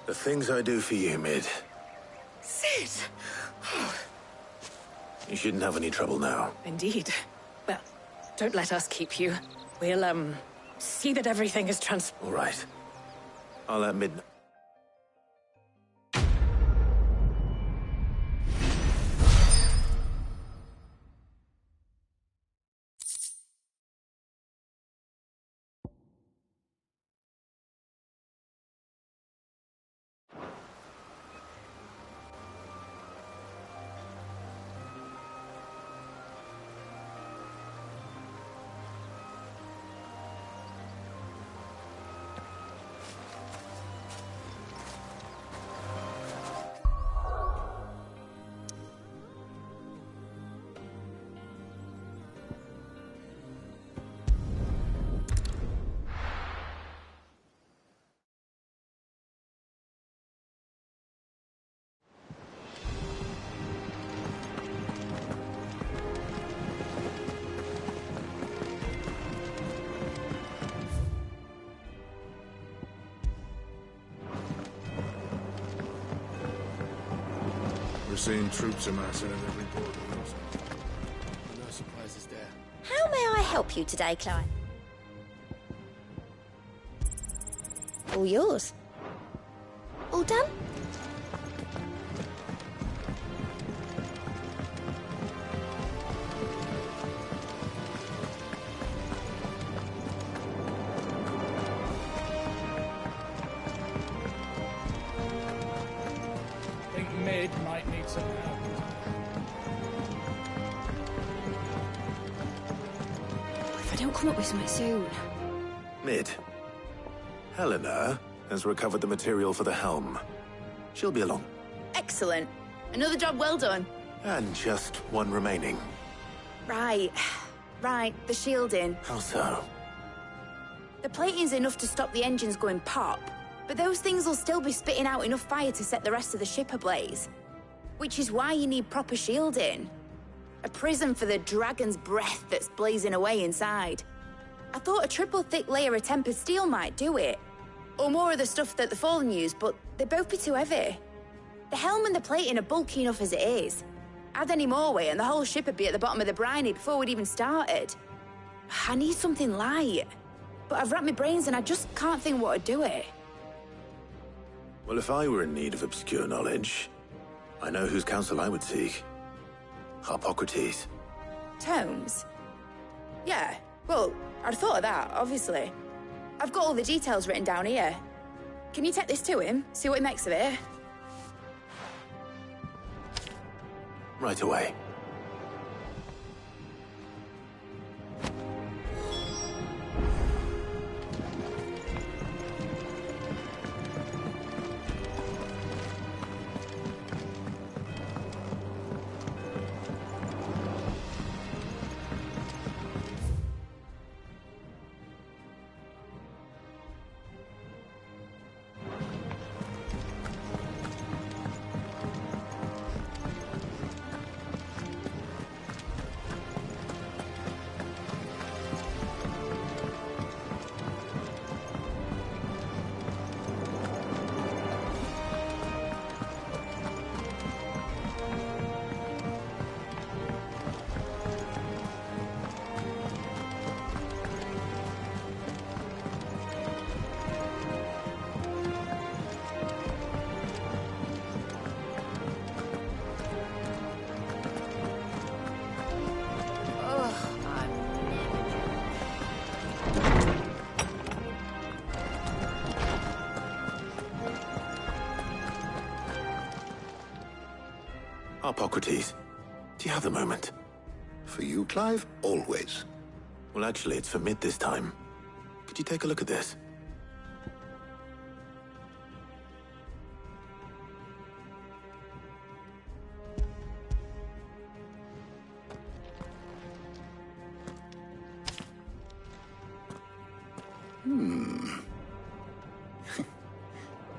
The things I do for you, Mid. Sid! You shouldn't have any trouble now. Indeed. Well, don't let us keep you. We'll, see that everything is All right. I'll let Mid... We're seeing troops amassing at every port. No surprises there. How may I help you today, Clive? All yours. All done? I don't come up with something soon. Mid. Helena has recovered the material for the helm. She'll be along. Excellent. Another job well done. And just one remaining. Right. Right, the shielding. How so? The plating's enough to stop the engines going pop, but those things will still be spitting out enough fire to set the rest of the ship ablaze. Which is why you need proper shielding. A prison for the dragon's breath that's blazing away inside. I thought a triple thick layer of tempered steel might do it. Or more of the stuff that the Fallen use, but they'd both be too heavy. The helm and the plating are bulky enough as it is. Add any more weight and the whole ship would be at the bottom of the briny before we'd even started. I need something light. But I've racked my brains and I just can't think what would do it. Well, if I were in need of obscure knowledge, I know whose counsel I would seek. Harpocrates. Tomes? Yeah, well, I'd thought of that, obviously. I've got all the details written down here. Can you take this to him, see what he makes of it? Right away. Harpocrates, do you have the moment? For you, Clive? Always. Well, actually, it's for Mid this time. Could you take a look at this?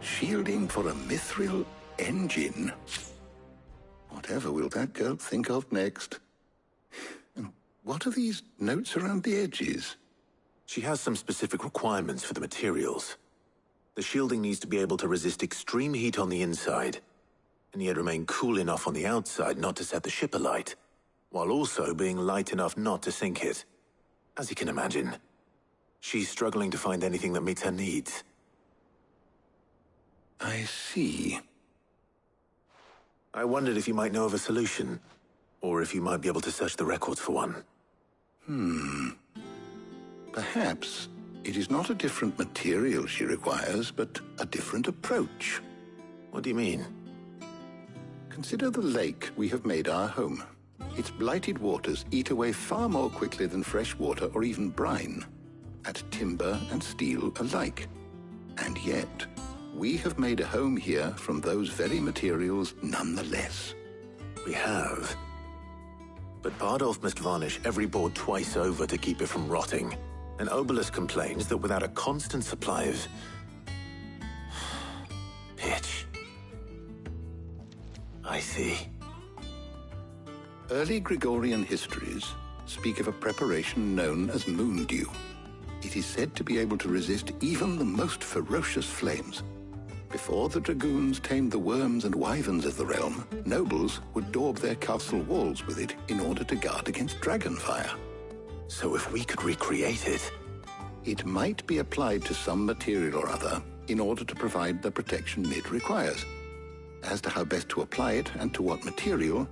Shielding for a mithril engine. Whatever will that girl think of next? And what are these notes around the edges? She has some specific requirements for the materials. The shielding needs to be able to resist extreme heat on the inside, and yet remain cool enough on the outside not to set the ship alight, while also being light enough not to sink it. As you can imagine, she's struggling to find anything that meets her needs. I see. I wondered if you might know of a solution, or if you might be able to search the records for one. Perhaps it is not a different material she requires, but a different approach. What do you mean? Consider the lake we have made our home. Its blighted waters eat away far more quickly than fresh water or even brine, at timber and steel alike. And yet, we have made a home here from those very materials nonetheless. We have. But Bardolph must varnish every board twice over to keep it from rotting. And Obelus complains that without a constant supply of pitch. I see. Early Gregorian histories speak of a preparation known as moon dew. It is said to be able to resist even the most ferocious flames. Before the dragoons tamed the worms and wyverns of the realm, nobles would daub their castle walls with it in order to guard against dragon fire. So if we could recreate it... It might be applied to some material or other in order to provide the protection Mid requires. As to how best to apply it and to what material,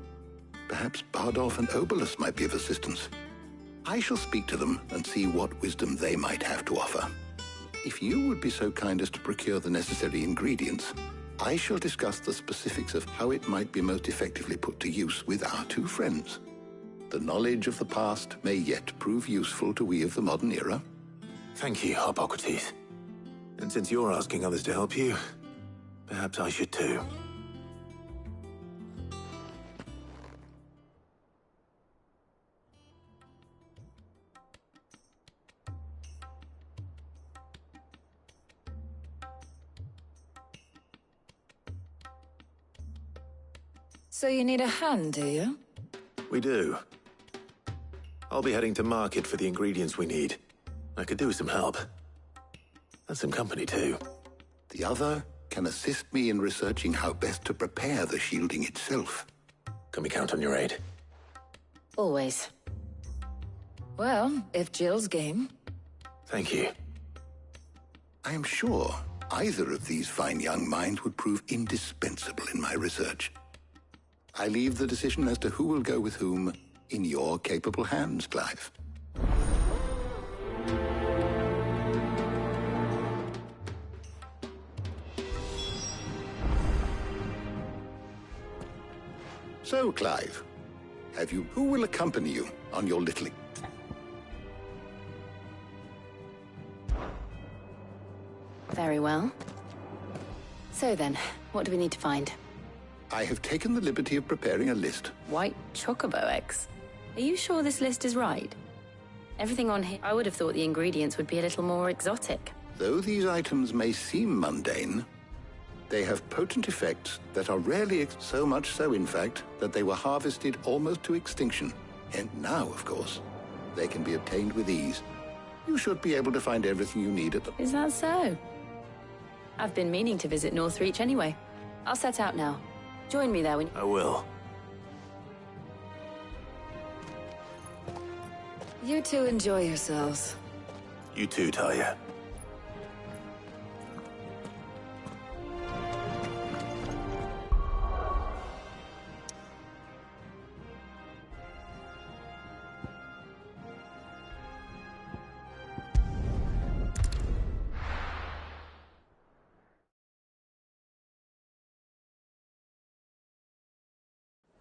perhaps Bardolph and Obelus might be of assistance. I shall speak to them and see what wisdom they might have to offer. If you would be so kind as to procure the necessary ingredients, I shall discuss the specifics of how it might be most effectively put to use with our two friends. the knowledge of the past may yet prove useful to we of the modern era. Thank you, Hippocrates. And since you're asking others to help you, perhaps I should too. So you need a hand, do you? We do. I'll be heading to market for the ingredients we need. I could do with some help. And some company, too. The other can assist me in researching how best to prepare the shielding itself. Can we count on your aid? Always. Well, if Jill's game. Thank you. I am sure either of these fine young minds would prove indispensable in my research. I leave the decision as to who will go with whom in your capable hands, Clive. So, Clive, who will accompany you on your little... Very well. So then, what do we need to find? I have taken the liberty of preparing a list. White chocobo eggs. Are you sure this list is right? Everything on here, I would have thought the ingredients would be a little more exotic. Though these items may seem mundane, they have potent effects that are rarely so much so, in fact, that they were harvested almost to extinction. And now, of course, they can be obtained with ease. You should be able to find everything you need at the... Is that so? I've been meaning to visit Northreach anyway. I'll set out now. Join me there when... I will. You two enjoy yourselves. You too, Talia.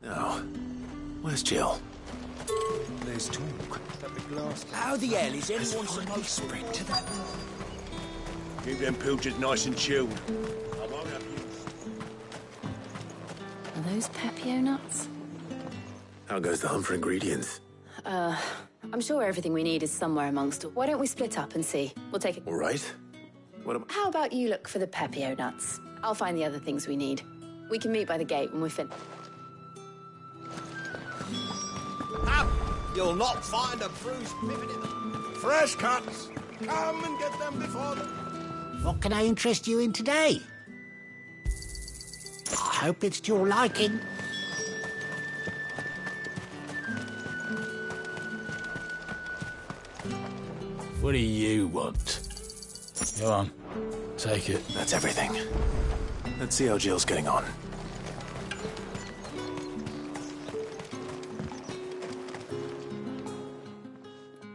Now, where's Jill? There's talk that the glass... How the hell is anyone supposed to spread to that? Keep them pilchers nice and chilled. I won't have you. Are those Pepio nuts? How goes the hunt for ingredients? I'm sure everything we need is somewhere amongst all. Why don't we split up and see? We'll take it. All right. How about you look for the Pepio nuts? I'll find the other things we need. We can meet by the gate when we're finished. Up! You'll not find a bruised pivot in them. Fresh cuts! Come and get them before the... What can I interest you in today? I hope it's to your liking. What do you want? Go on, take it. That's everything. Let's see how Jill's getting on.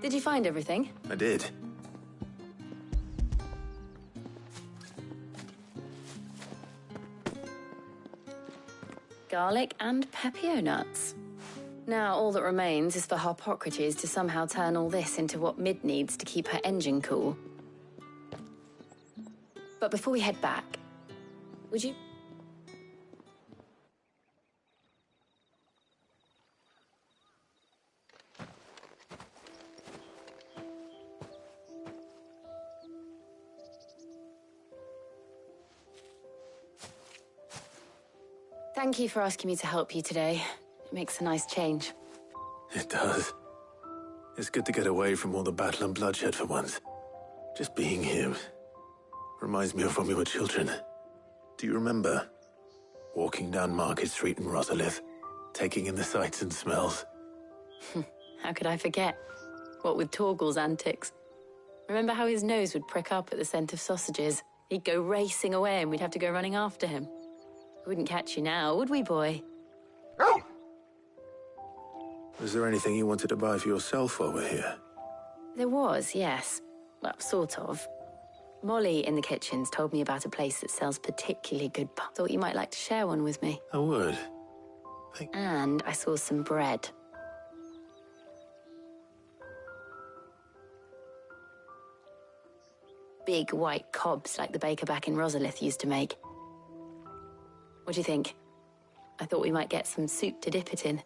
Did you find everything? I did. Garlic and Pepio nuts. Now all that remains is for Hippocrates to somehow turn all this into what Mid needs to keep her engine cool. But before we head back, would you... Thank you for asking me to help you today. It makes a nice change. It does. It's good to get away from all the battle and bloodshed for once. Just being here reminds me of when we were children. Do you remember? Walking down Market Street in Rosalith, taking in the sights and smells. How could I forget? What with Torgal's antics. Remember how his nose would prick up at the scent of sausages? He'd go racing away and we'd have to go running after him. We wouldn't catch you now, would we, boy? Was there anything you wanted to buy for yourself while we're here? There was, yes. Well, sort of. Molly in the kitchens told me about a place that sells particularly good pub. Thought you might like to share one with me. I would. And I saw some bread. big white cobs like the baker back in Rosalith used to make. What do you think? I thought we might get some soup to dip it in,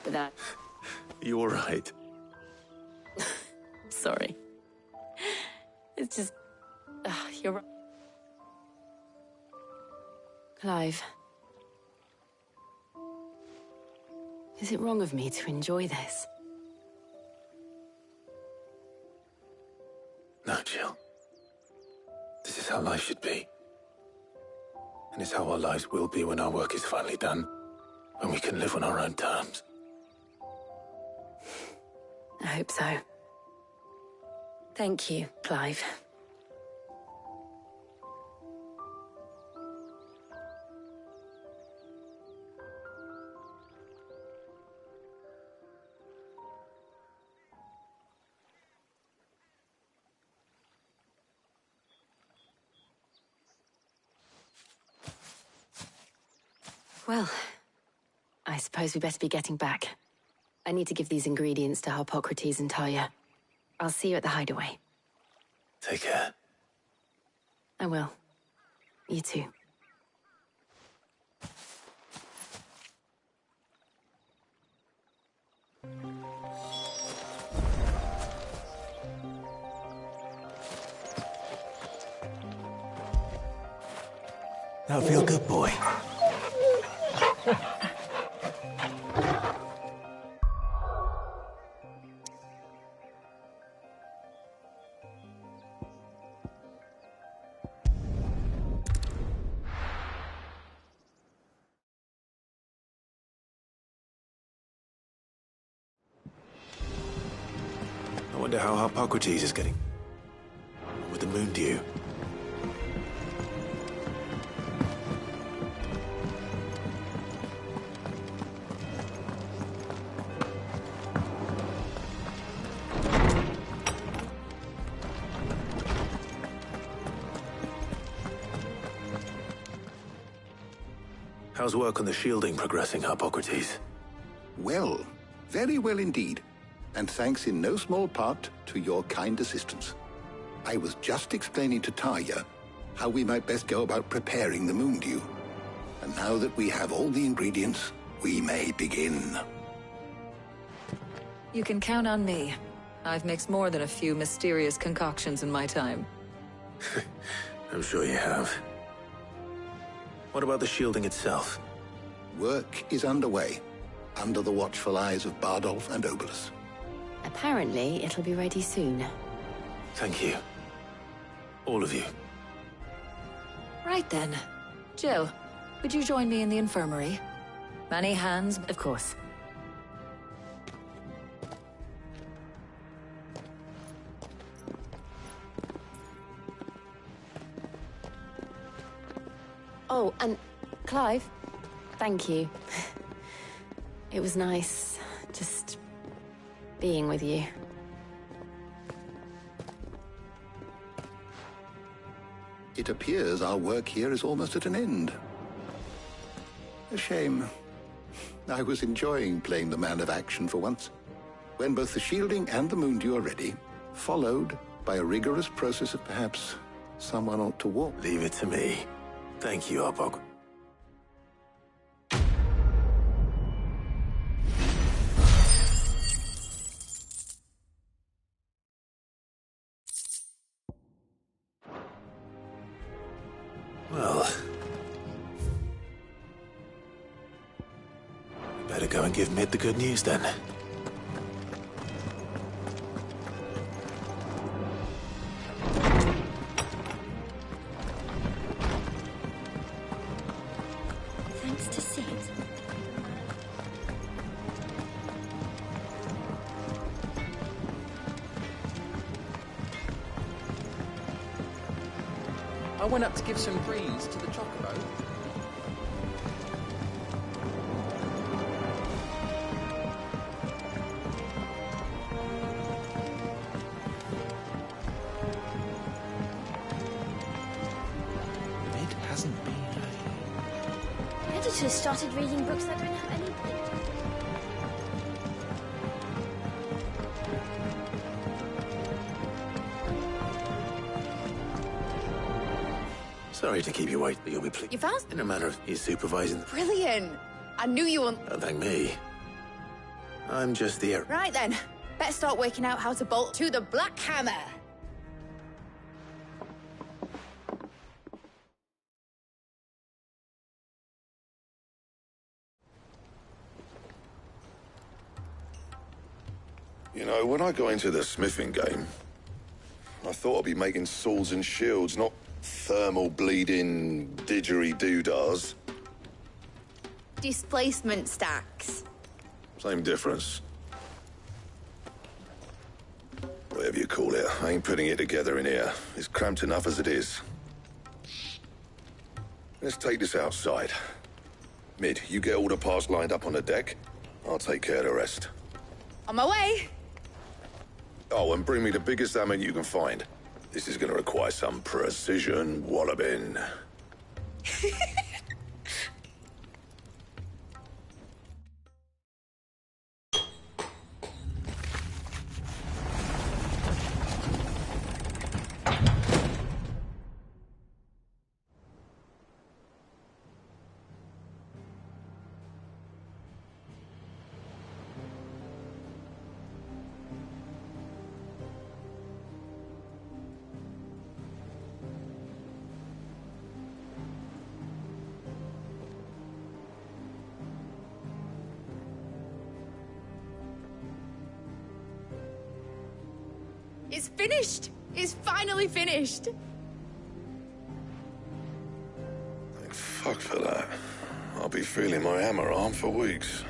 but that... You all right? Sorry. It's just... you're right. Clive. Is it wrong of me to enjoy this? No, Jill. This is how life should be. And it's how our lives will be when our work is finally done. When we can live on our own terms. I hope so. Thank you, Clive. Well, I suppose we better be getting back. I need to give these ingredients to Harpocrates and Talia. I'll see you at the hideaway. Take care. I will. You too. That'll feel good, boy. I wonder how Harpocrates is getting. With the moon dew. How's work on the shielding progressing, Harpocrates? Well, very well indeed. And thanks in no small part to your kind assistance. I was just explaining to Talia how we might best go about preparing the moon dew. And now that we have all the ingredients, we may begin. You can count on me. I've mixed more than a few mysterious concoctions in my time. I'm sure you have. What about the shielding itself? Work is underway, under the watchful eyes of Bardolph and Obolus. Apparently, it'll be ready soon. Thank you. All of you. Right then. Jill, would you join me in the infirmary? Many hands, of course. Oh, and Clive, thank you. It was nice, just being with you. It appears our work here is almost at an end. A shame. I was enjoying playing the man of action for once. When both the shielding and the moon dew are ready, followed by a rigorous process of perhaps someone ought to walk. Leave it to me. Thank you, Harpocrates. Well, better go and give Mid the good news then. Thanks to Sid. I went up to give some greens to the chocobo. It hasn't been Editors started reading books that don't have any pictures. Sorry to keep you waiting, but you'll be pleased. You found? In a matter of he's supervising. Brilliant. I knew you were... Don't thank me. I'm just the... Right then. Better start working out how to bolt to the Black Hammer. You know, when I got into the smithing game, I thought I'd be making swords and shields, not thermal bleeding didgeridoo-dahs. Displacement stacks. Same difference. Whatever you call it, I ain't putting it together in here. It's cramped enough as it is. Let's take this outside. Mid, you get all the parts lined up on the deck. I'll take care of the rest. On my way. Oh, and bring me the biggest hammer you can find. This is gonna require some precision walloping. It's finished! It's finally finished! Thank fuck for that. I'll be feeling my hammer arm for weeks.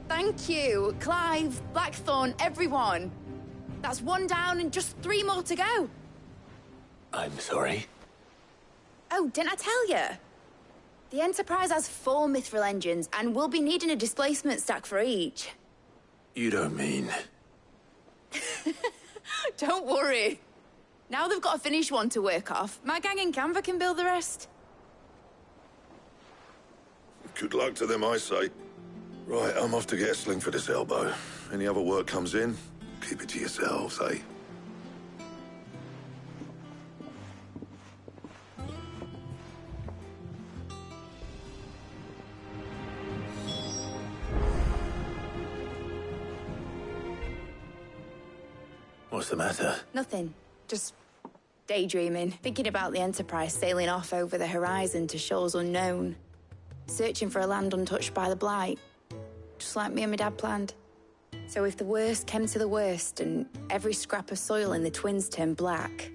Thank you, Clive, Blackthorn, everyone. That's one down and just 3 more to go. I'm sorry. Oh, didn't I tell you? The Enterprise has 4 mithril engines, and we'll be needing a displacement stack for each. You don't mean... Don't worry. Now they've got a finished one to work off, my gang in Canva can build the rest. Good luck to them, I say. Right, I'm off to get a sling for this elbow. Any other work comes in, keep it to yourselves, eh? What's the matter? Nothing. Just daydreaming, thinking about the Enterprise sailing off over the horizon to shores unknown, searching for a land untouched by the Blight, just like me and my dad planned. So if the worst came to the worst and every scrap of soil in the Twins turned black,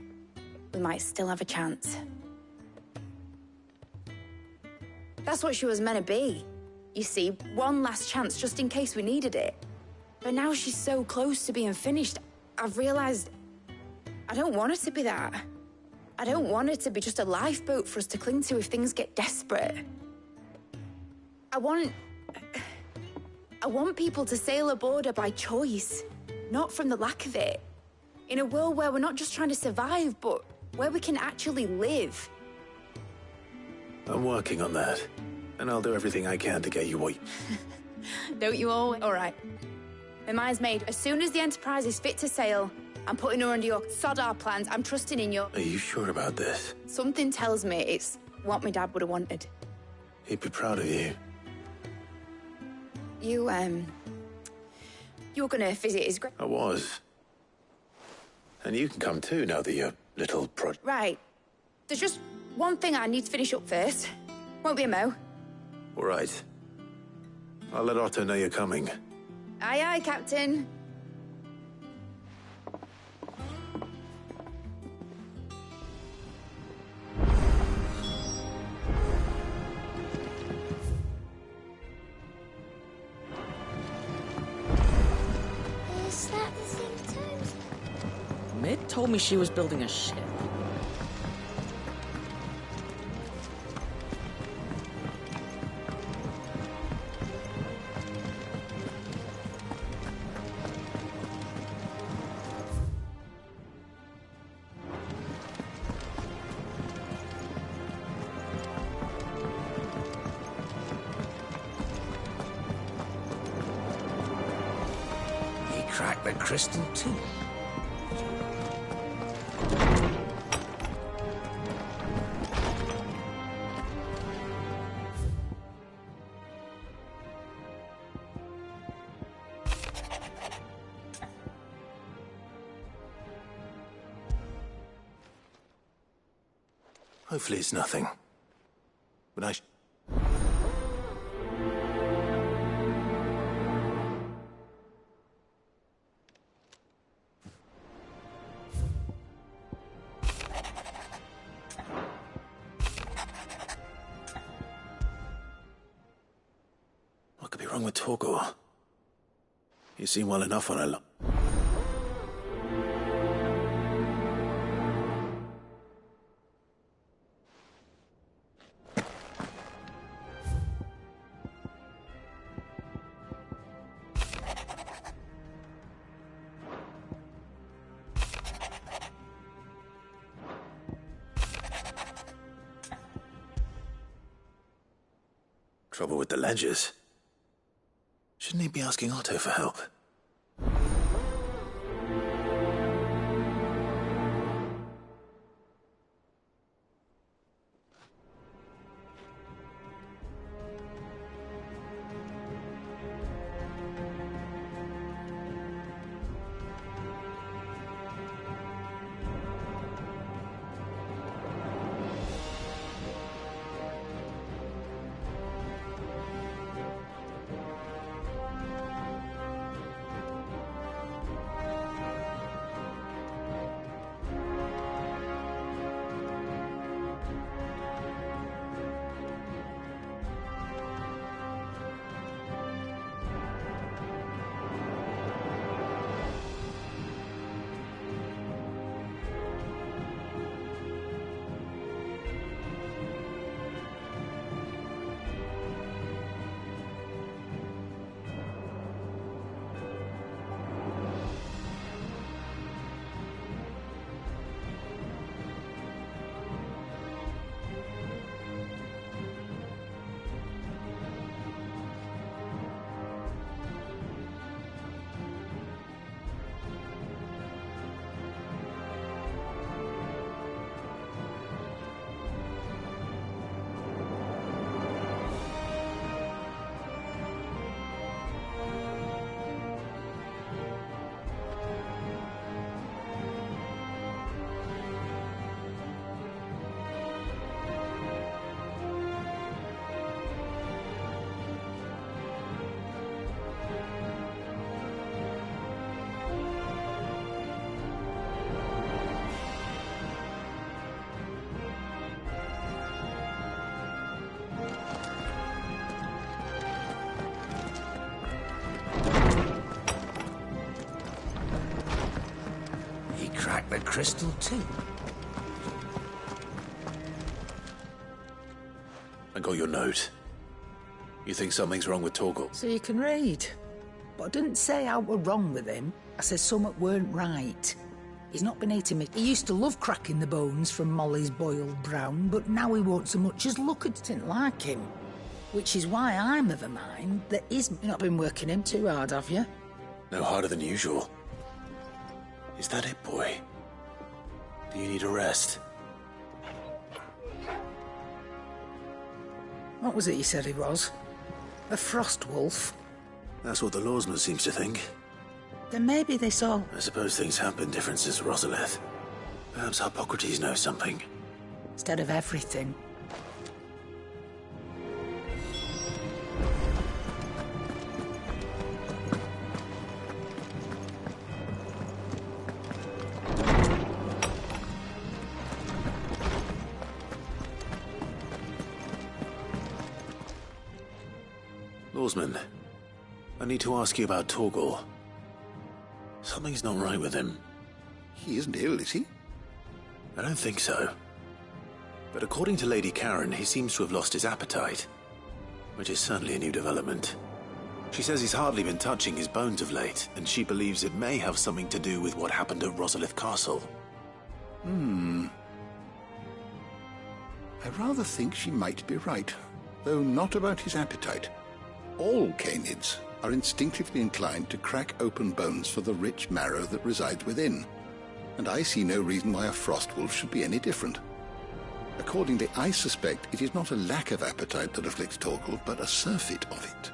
we might still have a chance. That's what she was meant to be. You see, one last chance just in case we needed it. But now she's so close to being finished, I've realized I don't want it to be that. I don't want it to be just a lifeboat for us to cling to if things get desperate. I want people to sail aboard her by choice, not from the lack of it. In a world where we're not just trying to survive, but where we can actually live. I'm working on that. And I'll do everything I can to get you what... Don't you all? All right. My mind's made. As soon as the Enterprise is fit to sail, I'm putting her under your sod-our plans. I'm trusting in your... Are you sure about this? Something tells me it's what my dad would have wanted. He'd be proud of you. You were gonna visit his I was. And you can come too, now that your little Right. There's just one thing I need to finish up first. Won't be a mo. All right. I'll let Otto know you're coming. Aye, aye, Captain. Is that the thing, Toad? Mid told me she was building a ship. Crack the crystal too. Hopefully it's nothing. But I... What could be wrong with Torgor? You seem well enough on a trouble with the ledgers. Shouldn't he be asking Otto for help? Crack the crystal too. I got your note. You think something's wrong with Torgor? So you can read. But I didn't say I were wrong with him. I said something weren't right. He's not been eating me. He used to love cracking the bones from Molly's boiled brown, but now he won't so much as look at it. Didn't like him. Which is why I'm of a mind that he's not been working him too hard, have you? No harder than usual. Is that it, boy? Do you need a rest? What was it he said he was? A frost wolf? That's what the Lawsman seems to think. Then maybe they saw... I suppose things have been different since Rosalith. Perhaps Hippocrates knows something. Instead of everything. Lawsman, I need to ask you about Torgor. Something's not right with him. He isn't ill, is he? I don't think so. But according to Lady Karen, he seems to have lost his appetite, which is certainly a new development. She says he's hardly been touching his bones of late, and she believes it may have something to do with what happened at Rosalith Castle. I rather think she might be right, though not about his appetite. All canids are instinctively inclined to crack open bones for the rich marrow that resides within, and I see no reason why a frost wolf should be any different. Accordingly, I suspect it is not a lack of appetite that afflicts Torgor, but a surfeit of it.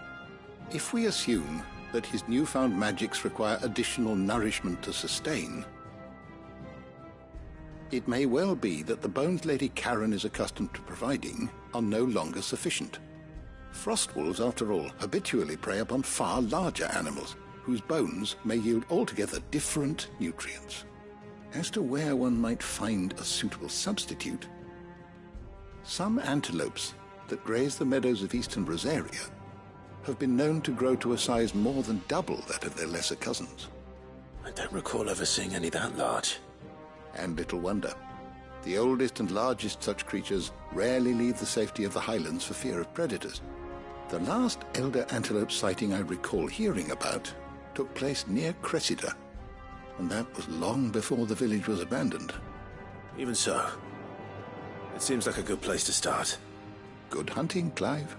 If we assume that his newfound magics require additional nourishment to sustain, It may well be that the bones Lady Karen is accustomed to providing are no longer sufficient. Frostwolves, after all, habitually prey upon far larger animals, whose bones may yield altogether different nutrients. As to where one might find a suitable substitute, some antelopes that graze the meadows of eastern Rosaria have been known to grow to a size more than double that of their lesser cousins. I don't recall ever seeing any that large. And little wonder. The oldest and largest such creatures rarely leave the safety of the highlands for fear of predators. The last elder antelope sighting I recall hearing about took place near Cressida, and that was long before the village was abandoned. Even so, it seems like a good place to start. Good hunting, Clive.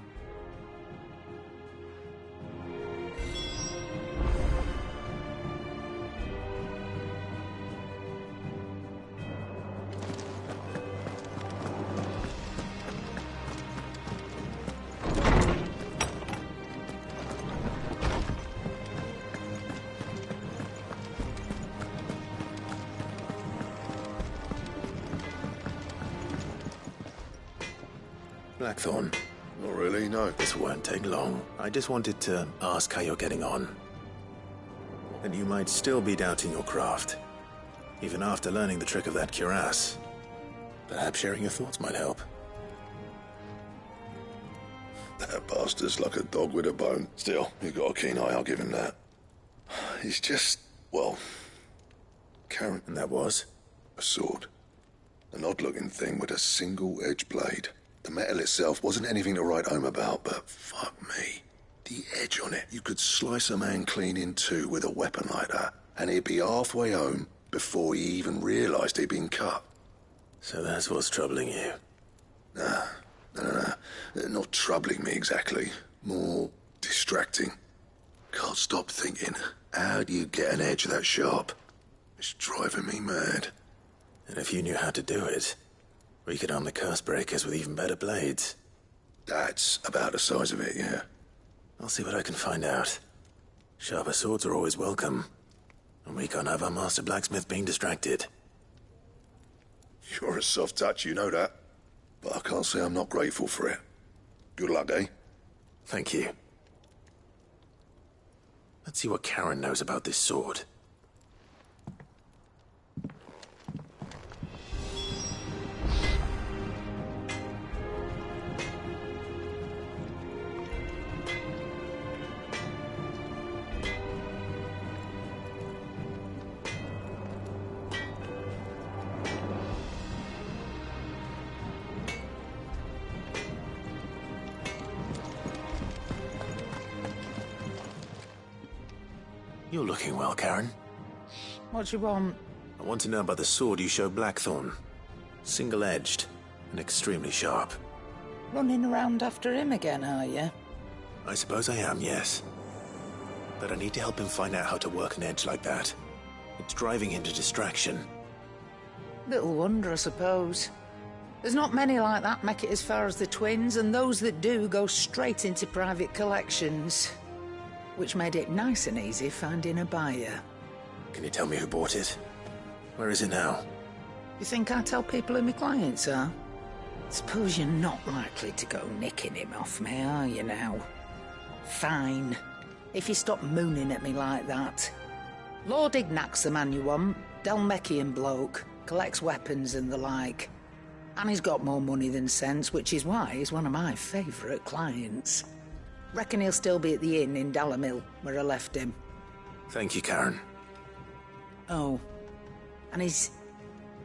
Blackthorn. Not really, no. This won't take long. I just wanted to ask how you're getting on. And you might still be doubting your craft, even after learning the trick of that cuirass. Perhaps sharing your thoughts might help. That bastard's like a dog with a bone. Still, you've got a keen eye, I'll give him that. He's just, well, Karen. And that was? A sword. An odd-looking thing with a single-edged blade. The metal itself wasn't anything to write home about, but fuck me. The edge on it. You could slice a man clean in two with a weapon like that, and he'd be halfway home before he even realised he'd been cut. So that's what's troubling you? Nah. Not troubling me exactly. More distracting. Can't stop thinking, how do you get an edge that sharp? It's driving me mad. And if you knew how to do it, we could arm the curse breakers with even better blades. That's about the size of it, yeah. I'll see what I can find out. Sharper swords are always welcome. And we can't have our master blacksmith being distracted. You're a soft touch, you know that. But I can't say I'm not grateful for it. Good luck, eh? Thank you. Let's see what Karen knows about this sword. You're looking well, Karen. What do you want? I want to know about the sword you showed Blackthorn. Single-edged and extremely sharp. Running around after him again, are you? I suppose I am, yes. But I need to help him find out how to work an edge like that. It's driving him to distraction. Little wonder, I suppose. There's not many like that make it as far as the twins, and those that do go straight into private collections. Which made it nice and easy finding a buyer. Can you tell me who bought it? Where is it now? You think I tell people who my clients are? Suppose you're not likely to go nicking him off me, are you now? Fine. If you stop mooning at me like that. Lord Ignac's the man you want. Dalmekian bloke. Collects weapons and the like. And he's got more money than sense, which is why he's one of my favourite clients. Reckon he'll still be at the inn in Dalamil, where I left him. Thank you, Karen. Oh, and he's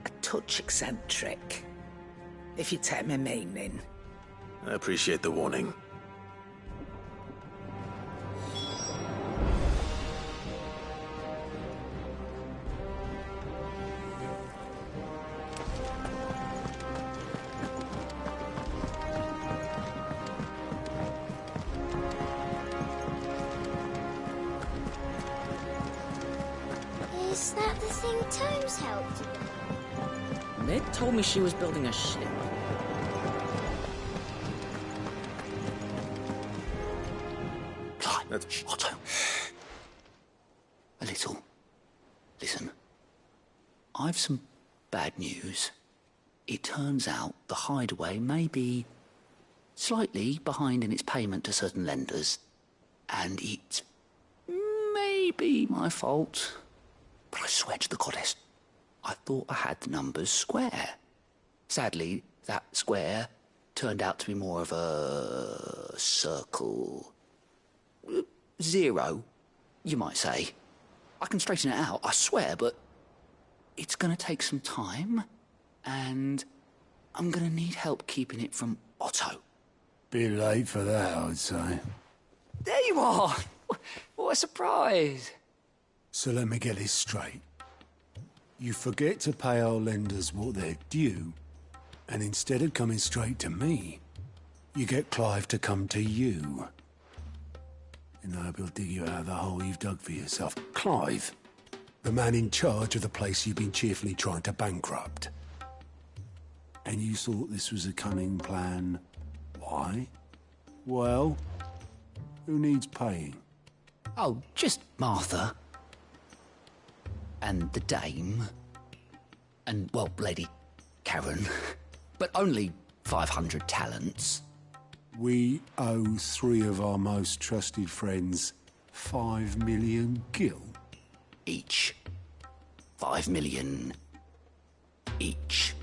a touch eccentric, if you take my meaning. I appreciate the warning. Is that the thing Tomes helped you with? Ned told me she was building a ship. Clive, Otto. A little. Listen. I've some bad news. It turns out the Hideaway may be slightly behind in its payment to certain lenders, and it may be my fault. But I swear to the goddess, I thought I had the numbers square. Sadly, that square turned out to be more of a circle. 0, you might say. I can straighten it out, I swear, but it's going to take some time, and I'm going to need help keeping it from Otto. Bit late for that, I'd say. There you are! What a surprise! So let me get this straight. You forget to pay our lenders what they're due, and instead of coming straight to me, you get Clive to come to you. And I hope he'll dig you out of the hole you've dug for yourself. Clive, the man in charge of the place you've been cheerfully trying to bankrupt. And you thought this was a cunning plan. Why? Well, who needs paying? Oh, just Martha. And the dame. And, well, Lady Karen. But only 500 talents. We owe 3 of our most trusted friends 5 million gil. Each. 5 million each.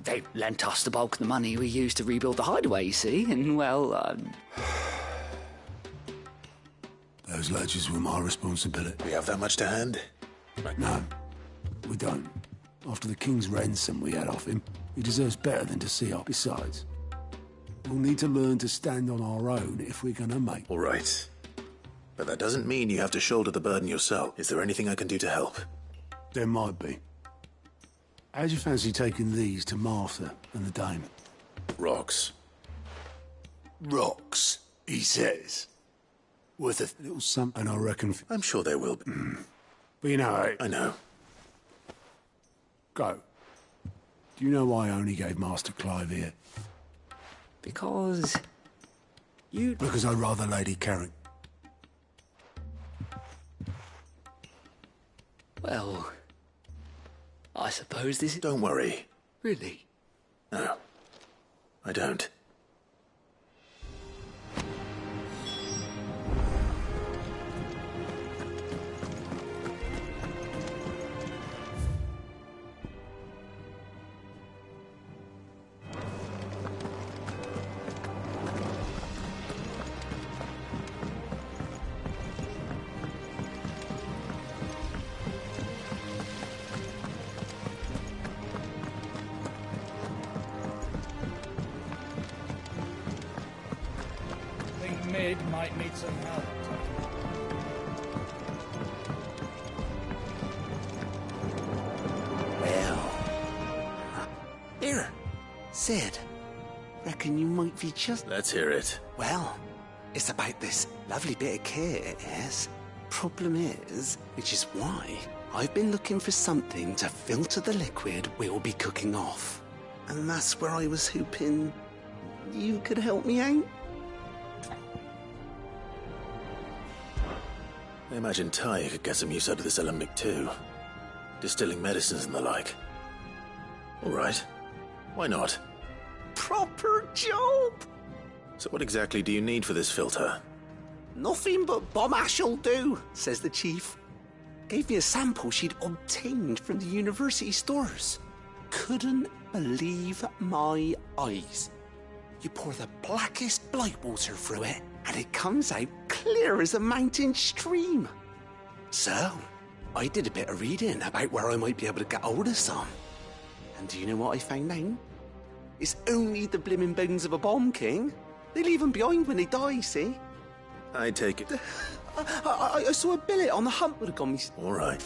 They lent us the bulk of the money we used to rebuild the Hideaway, you see, and, well, Those ledgers were my responsibility. We have that much to hand? No, we don't. After the king's ransom we had off him, he deserves better than to see us. Besides, we'll need to learn to stand on our own if we're gonna make. All right. But that doesn't mean you have to shoulder the burden yourself. Is there anything I can do to help? There might be. How'd you fancy taking these to Martha and the dame? Rocks. Rocks, he says. Worth a little something, I reckon. I'm sure there will be. But you know, I know. Go. Do you know why I only gave Master Clive here? Because Because I'd rather Lady Karen. Well, I suppose this is... Don't worry. Really? No, I don't. Mid might need some help. Well... Here, Sid. Reckon you might be just... Let's hear it. Well, it's about this lovely bit of kit, it is. Problem is, which is why I've been looking for something to filter the liquid we'll be cooking off. And that's where I was hoping you could help me out. I imagine Ty could get some use out of this alembic too. Distilling medicines and the like. All right. Why not? Proper job! So what exactly do you need for this filter? Nothing but bomb ash'll do, says the chief. Gave me a sample she'd obtained from the university stores. Couldn't believe my eyes. You pour the blackest blight water through it, and it comes out clear as a mountain stream. So, I did a bit of reading about where I might be able to get hold of some. And do you know what I found out? It's only the blimmin' bones of a bomb king. They leave them behind when they die, see? I take it. I saw a billet on the hump would have gone me. All right.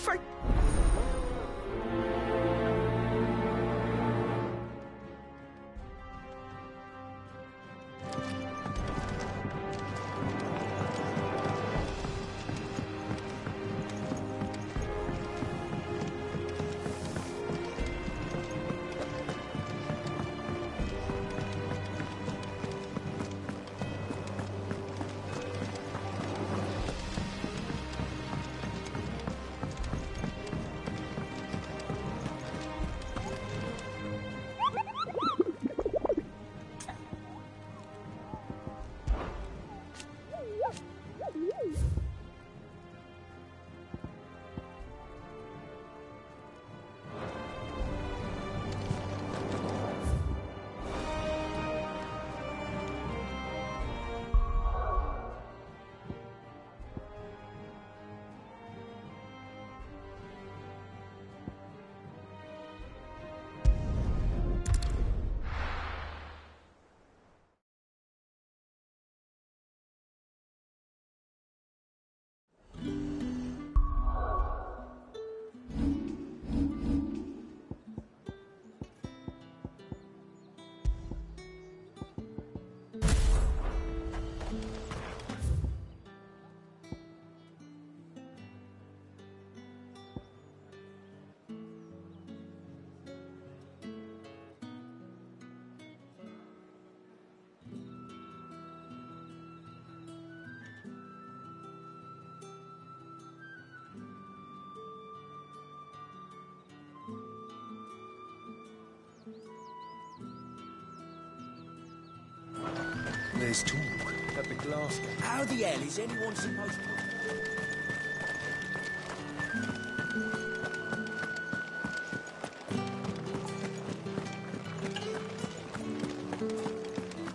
There's talk at the glass gate. How the hell is anyone supposed to...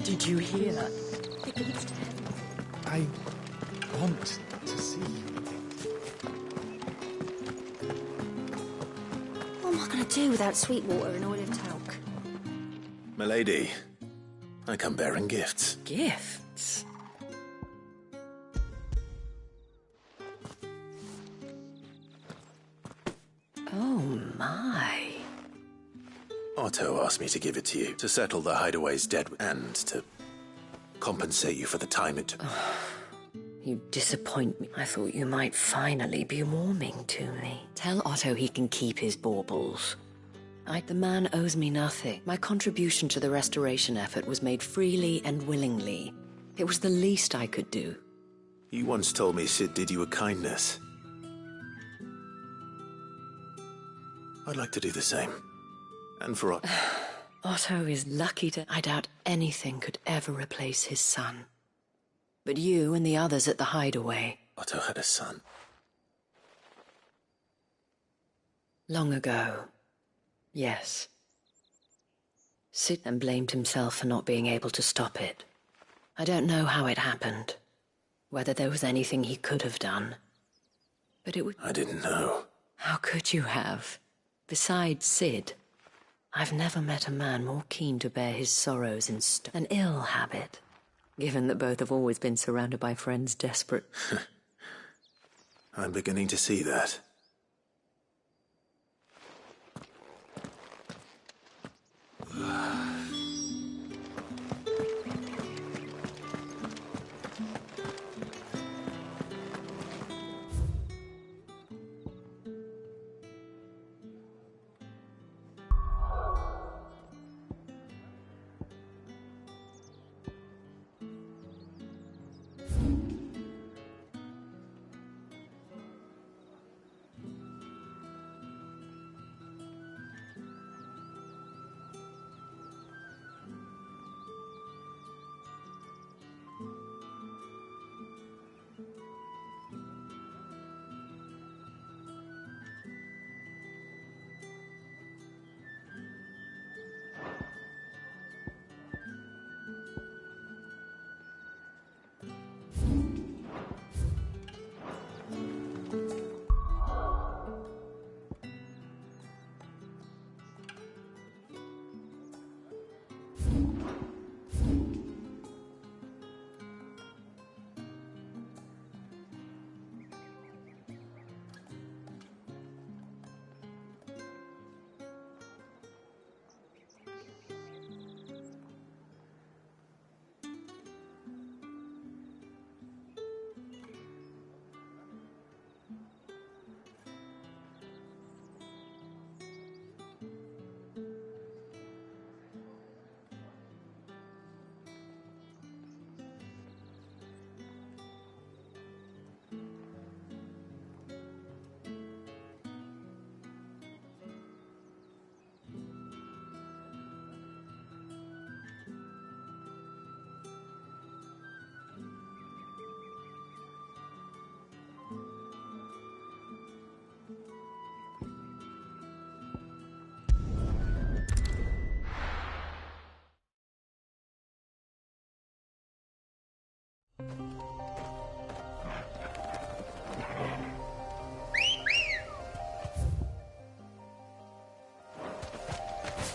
Did you hear that? I want to see you. What am I going to do without Sweetwater and Olive Talc? Milady, I come bearing gifts. Gifts? Oh, my. Otto asked me to give it to you, to settle the Hideaway's debt and to compensate you for the time it took. You disappoint me. I thought you might finally be warming to me. Tell Otto he can keep his baubles. The man owes me nothing. My contribution to the restoration effort was made freely and willingly. It was the least I could do. You once told me Sid did you a kindness. I'd like to do the same. And for Otto. Otto is lucky I doubt anything could ever replace his son. But you and the others at the Hideaway... Otto had a son. Long ago. Yes. Sid and blamed himself for not being able to stop it. I don't know how it happened. Whether there was anything he could have done. But it would... I didn't know. How could you have? Besides Sid... I've never met a man more keen to bear his sorrows in an ill habit, given that both have always been surrounded by friends desperate. I'm beginning to see that.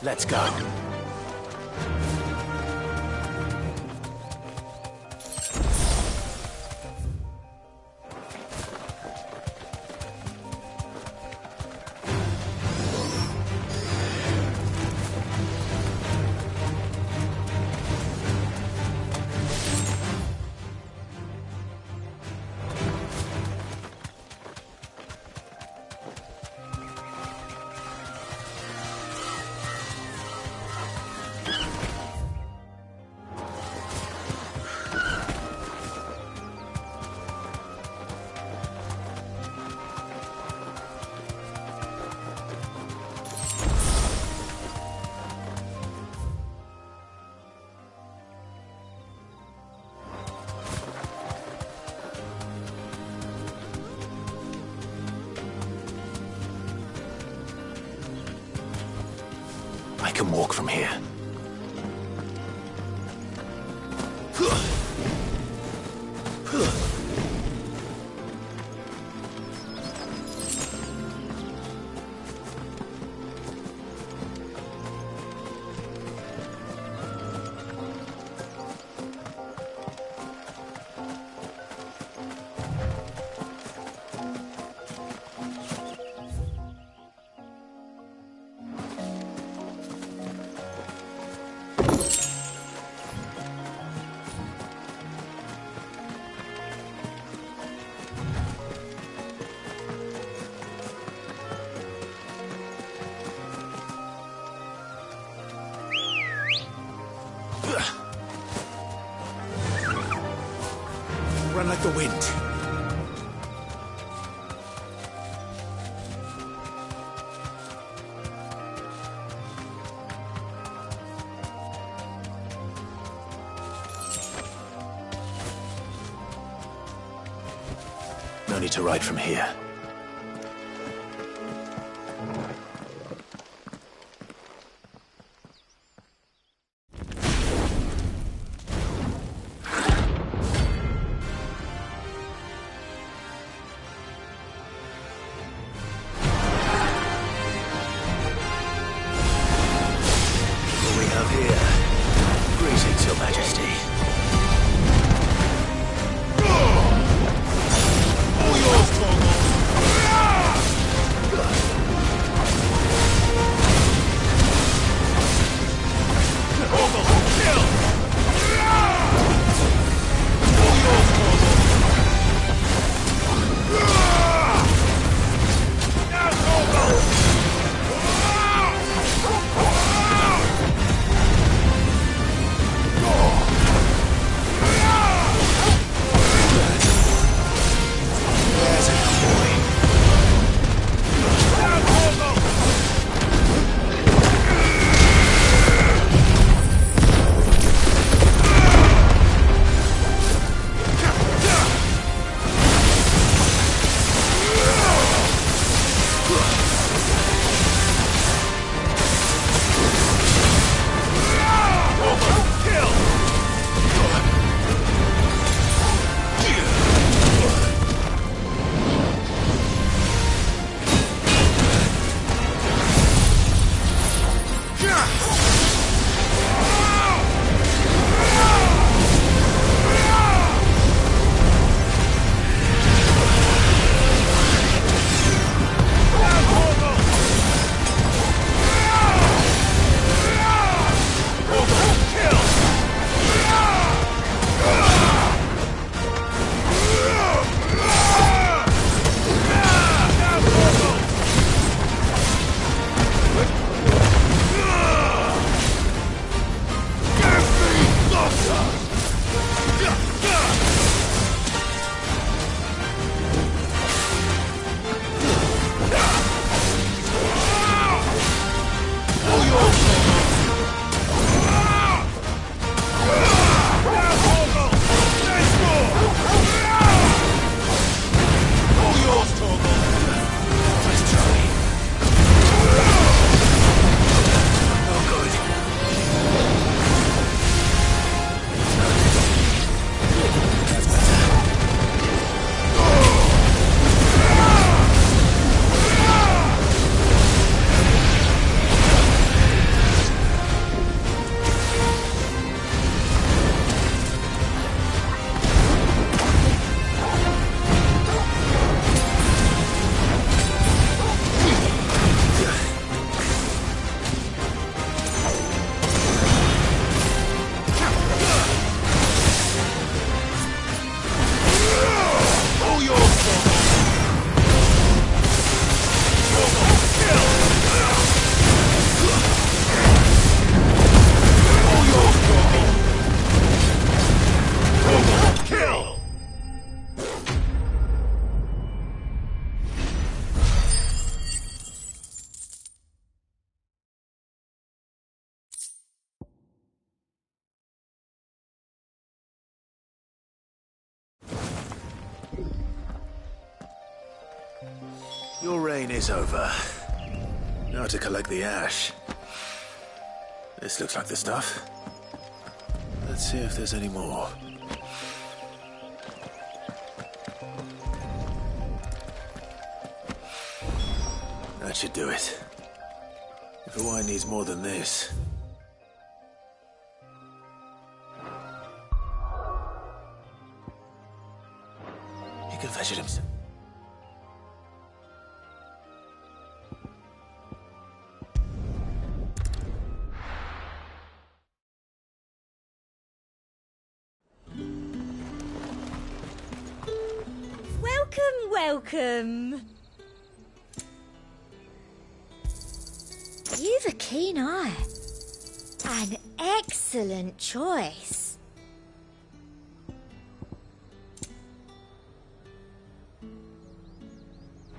Let's go. I can walk from here. Run like the wind. No need to ride from here. Your reign is over. Now to collect the ash. This looks like the stuff. Let's see if there's any more. That should do it. If the wine needs more than this... He can fetch it himself. Welcome. You've a keen eye. An excellent choice.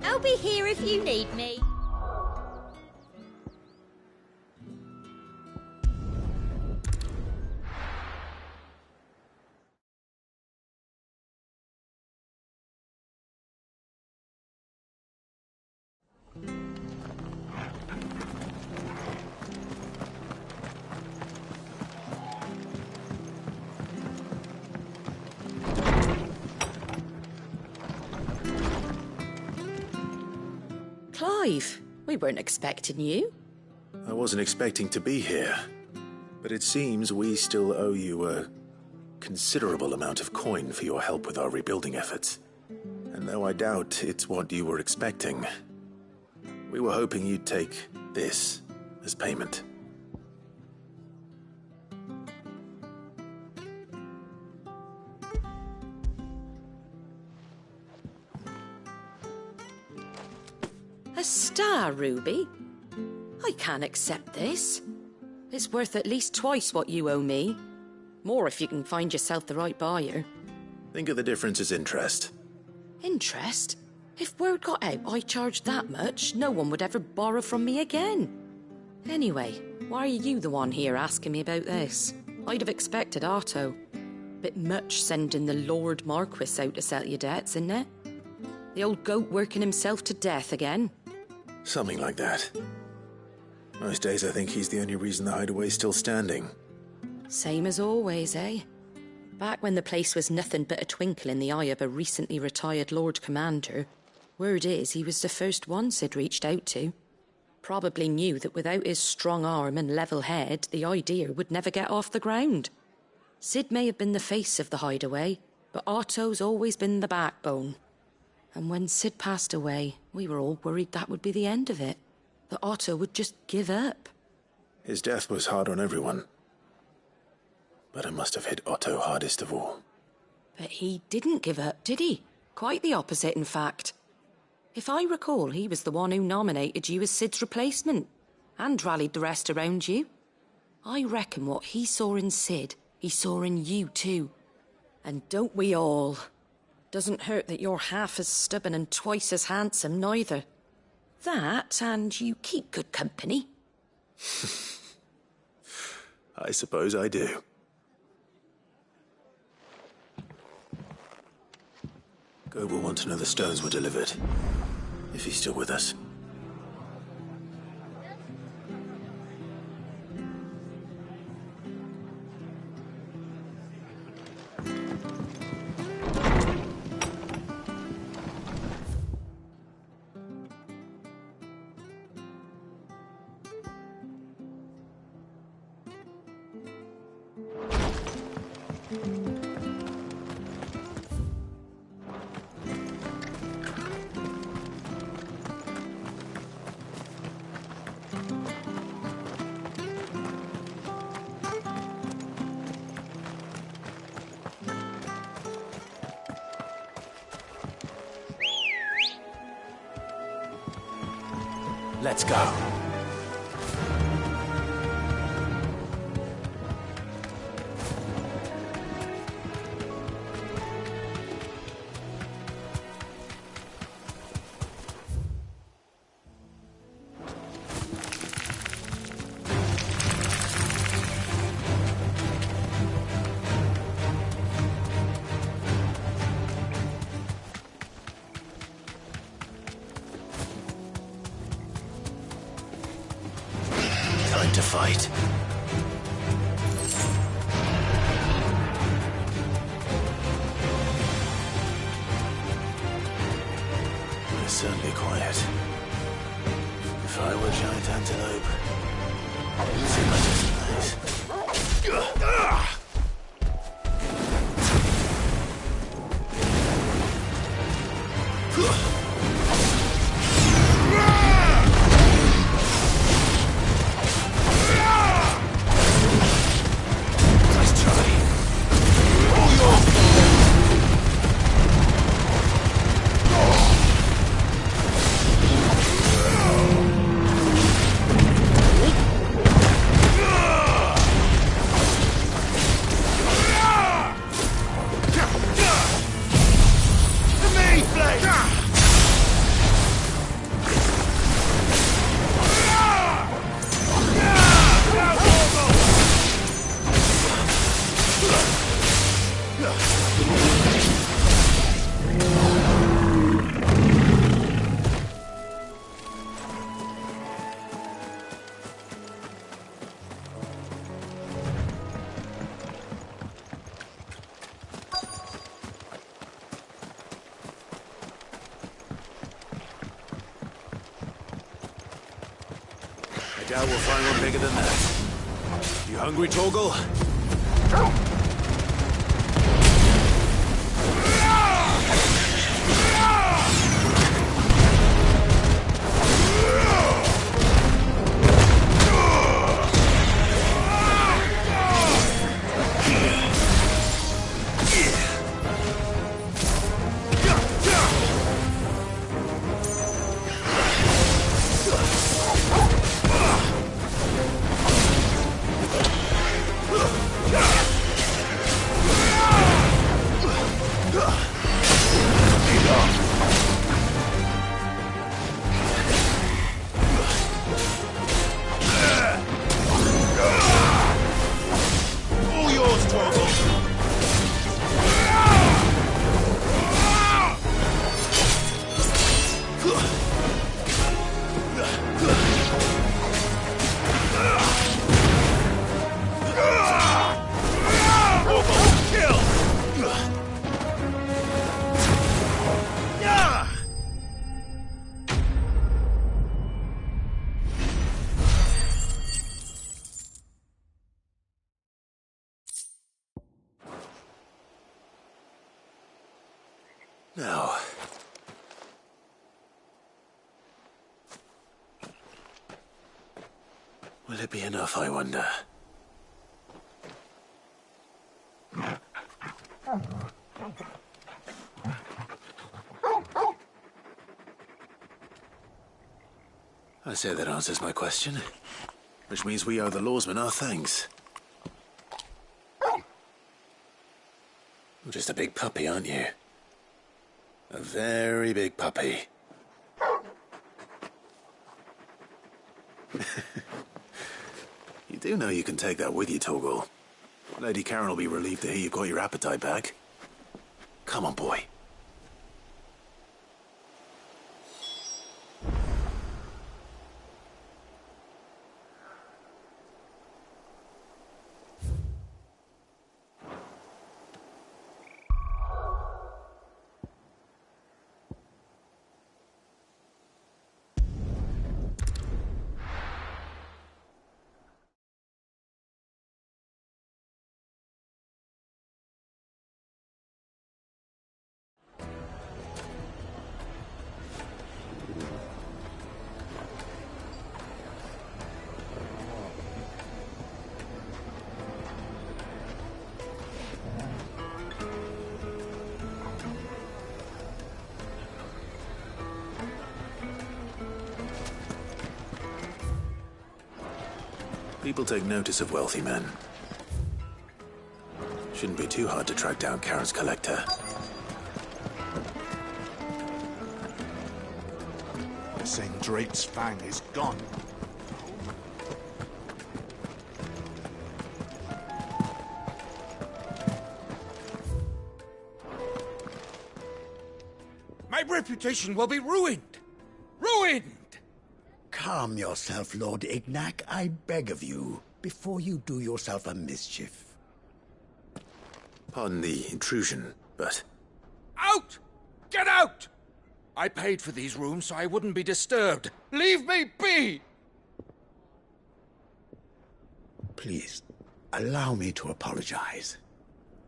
I'll be here if you need me. Clive, we weren't expecting you. I wasn't expecting to be here, but it seems we still owe you a considerable amount of coin for your help with our rebuilding efforts. And though I doubt it's what you were expecting, we were hoping you'd take this as payment. A star ruby? I can't accept this. It's worth at least twice what you owe me. More if you can find yourself the right buyer. Think of the difference as interest. Interest? If word got out I charged that much, no one would ever borrow from me again. Anyway, why are you the one here asking me about this? I'd have expected Otto. Bit much sending the Lord Marquis out to settle your debts, isn't it? The old goat working himself to death again. Something like that. Most days I think he's the only reason the hideaway's still standing. Same as always, eh? Back when the place was nothing but a twinkle in the eye of a recently retired Lord Commander, word is he was the first one Sid reached out to. Probably knew that without his strong arm and level head, the idea would never get off the ground. Sid may have been the face of the hideaway, but Otto's always been the backbone. And when Sid passed away, we were all worried that would be the end of it. That Otto would just give up. His death was hard on everyone. But it must have hit Otto hardest of all. But he didn't give up, did he? Quite the opposite, in fact. If I recall, he was the one who nominated you as Sid's replacement, and rallied the rest around you. I reckon what he saw in Sid, he saw in you too. And don't we all? Doesn't hurt that you're half as stubborn and twice as handsome, neither. That, and you keep good company. I suppose I do. Gob will want to know the stones were delivered, if he's still with us. Let's go. To fight. certainly quiet. If I were a giant antelope, I'd see my place. I doubt we'll find one bigger than that. You hungry, Torgal? Now, will it be enough, I wonder? I say that answers my question, which means we owe the lawsmen our thanks. You're just a big puppy, aren't you? A very big puppy. You do know you can take that with you, Torgal. Lady Karen will be relieved to hear you've got your appetite back. Come on, boy. People take notice of wealthy men. Shouldn't be too hard to track down Karen's collector. They're saying Drake's fang is gone. My reputation will be ruined! Ruined! Calm yourself, Lord Ignac, I beg of you, before you do yourself a mischief. Pardon the intrusion, but... Out! Get out! I paid for these rooms so I wouldn't be disturbed. Leave me be! Please, allow me to apologize.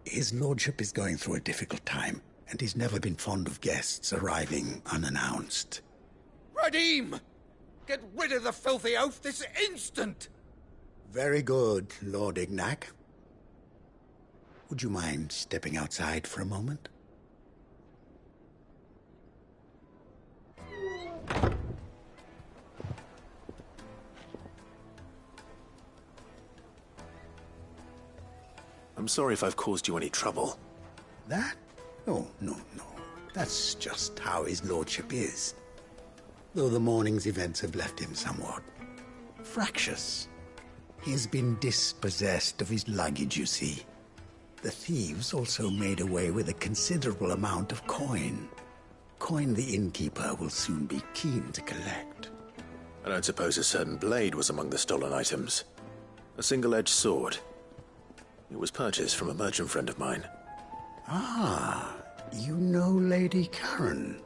His lordship is going through a difficult time, and he's never been fond of guests arriving unannounced. Radim! Get rid of the filthy oaf this instant! Very good, Lord Ignac. Would you mind stepping outside for a moment? I'm sorry if I've caused you any trouble. That? Oh, no. That's just how his lordship is. Though the morning's events have left him somewhat fractious. He has been dispossessed of his luggage, you see. The thieves also made away with a considerable amount of coin. Coin the innkeeper will soon be keen to collect. I don't suppose a certain blade was among the stolen items. A single-edged sword. It was purchased from a merchant friend of mine. Ah, you know Lady Karen.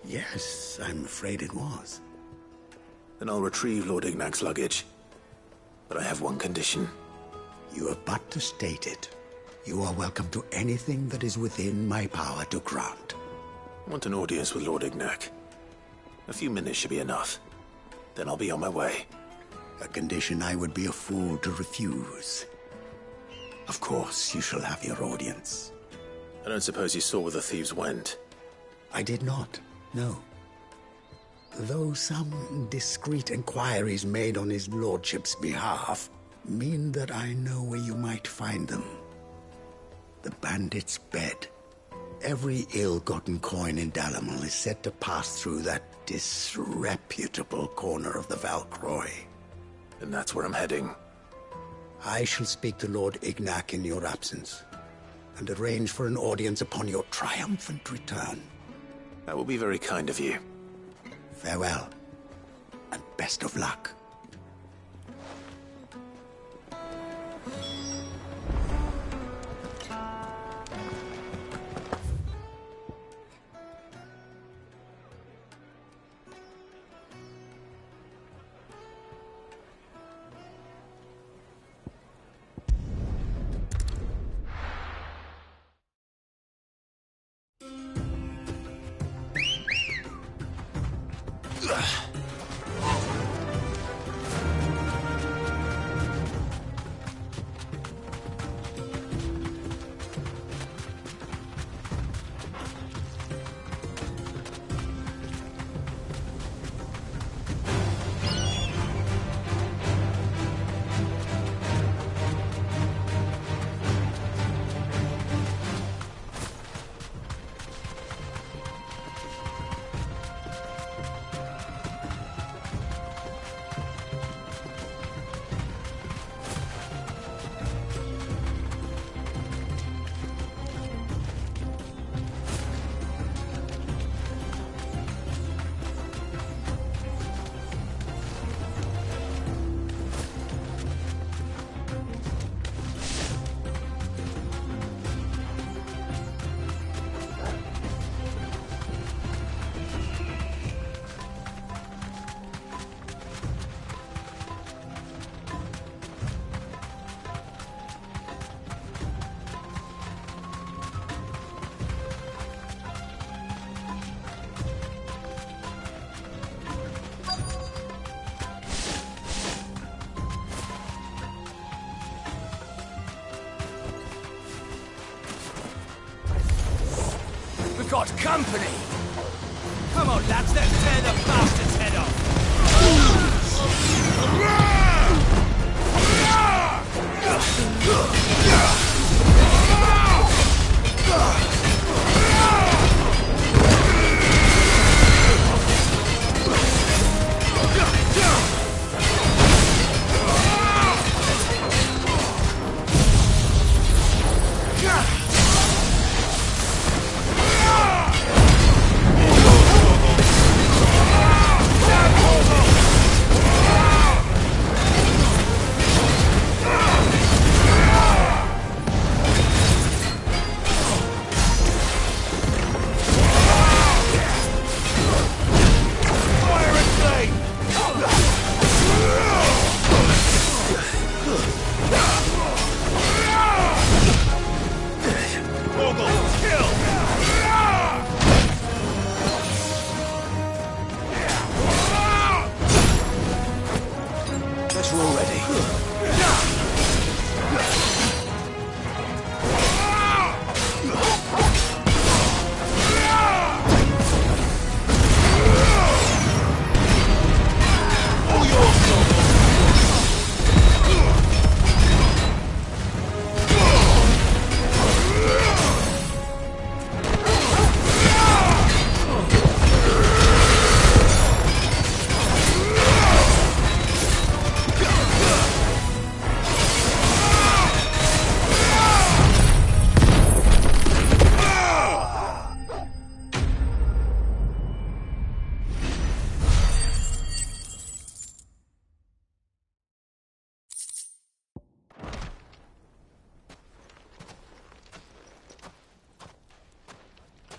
Yes, I'm afraid it was. Then I'll retrieve Lord Ignac's luggage. But I have one condition. You have but to state it. You are welcome to anything that is within my power to grant. I want an audience with Lord Ignac. A few minutes should be enough. Then I'll be on my way. A condition I would be a fool to refuse. Of course, you shall have your audience. I don't suppose you saw where the thieves went? I did not, no. Though some discreet inquiries made on his lordship's behalf mean that I know where you might find them. The bandit's bed. Every ill-gotten coin in Dalamil is said to pass through that disreputable corner of the Valcroy. And that's where I'm heading. I shall speak to Lord Ignac in your absence, and arrange for an audience upon your triumphant return. That will be very kind of you. Farewell, and best of luck. Got company! Come on, lads, let's tear the bastard's head off!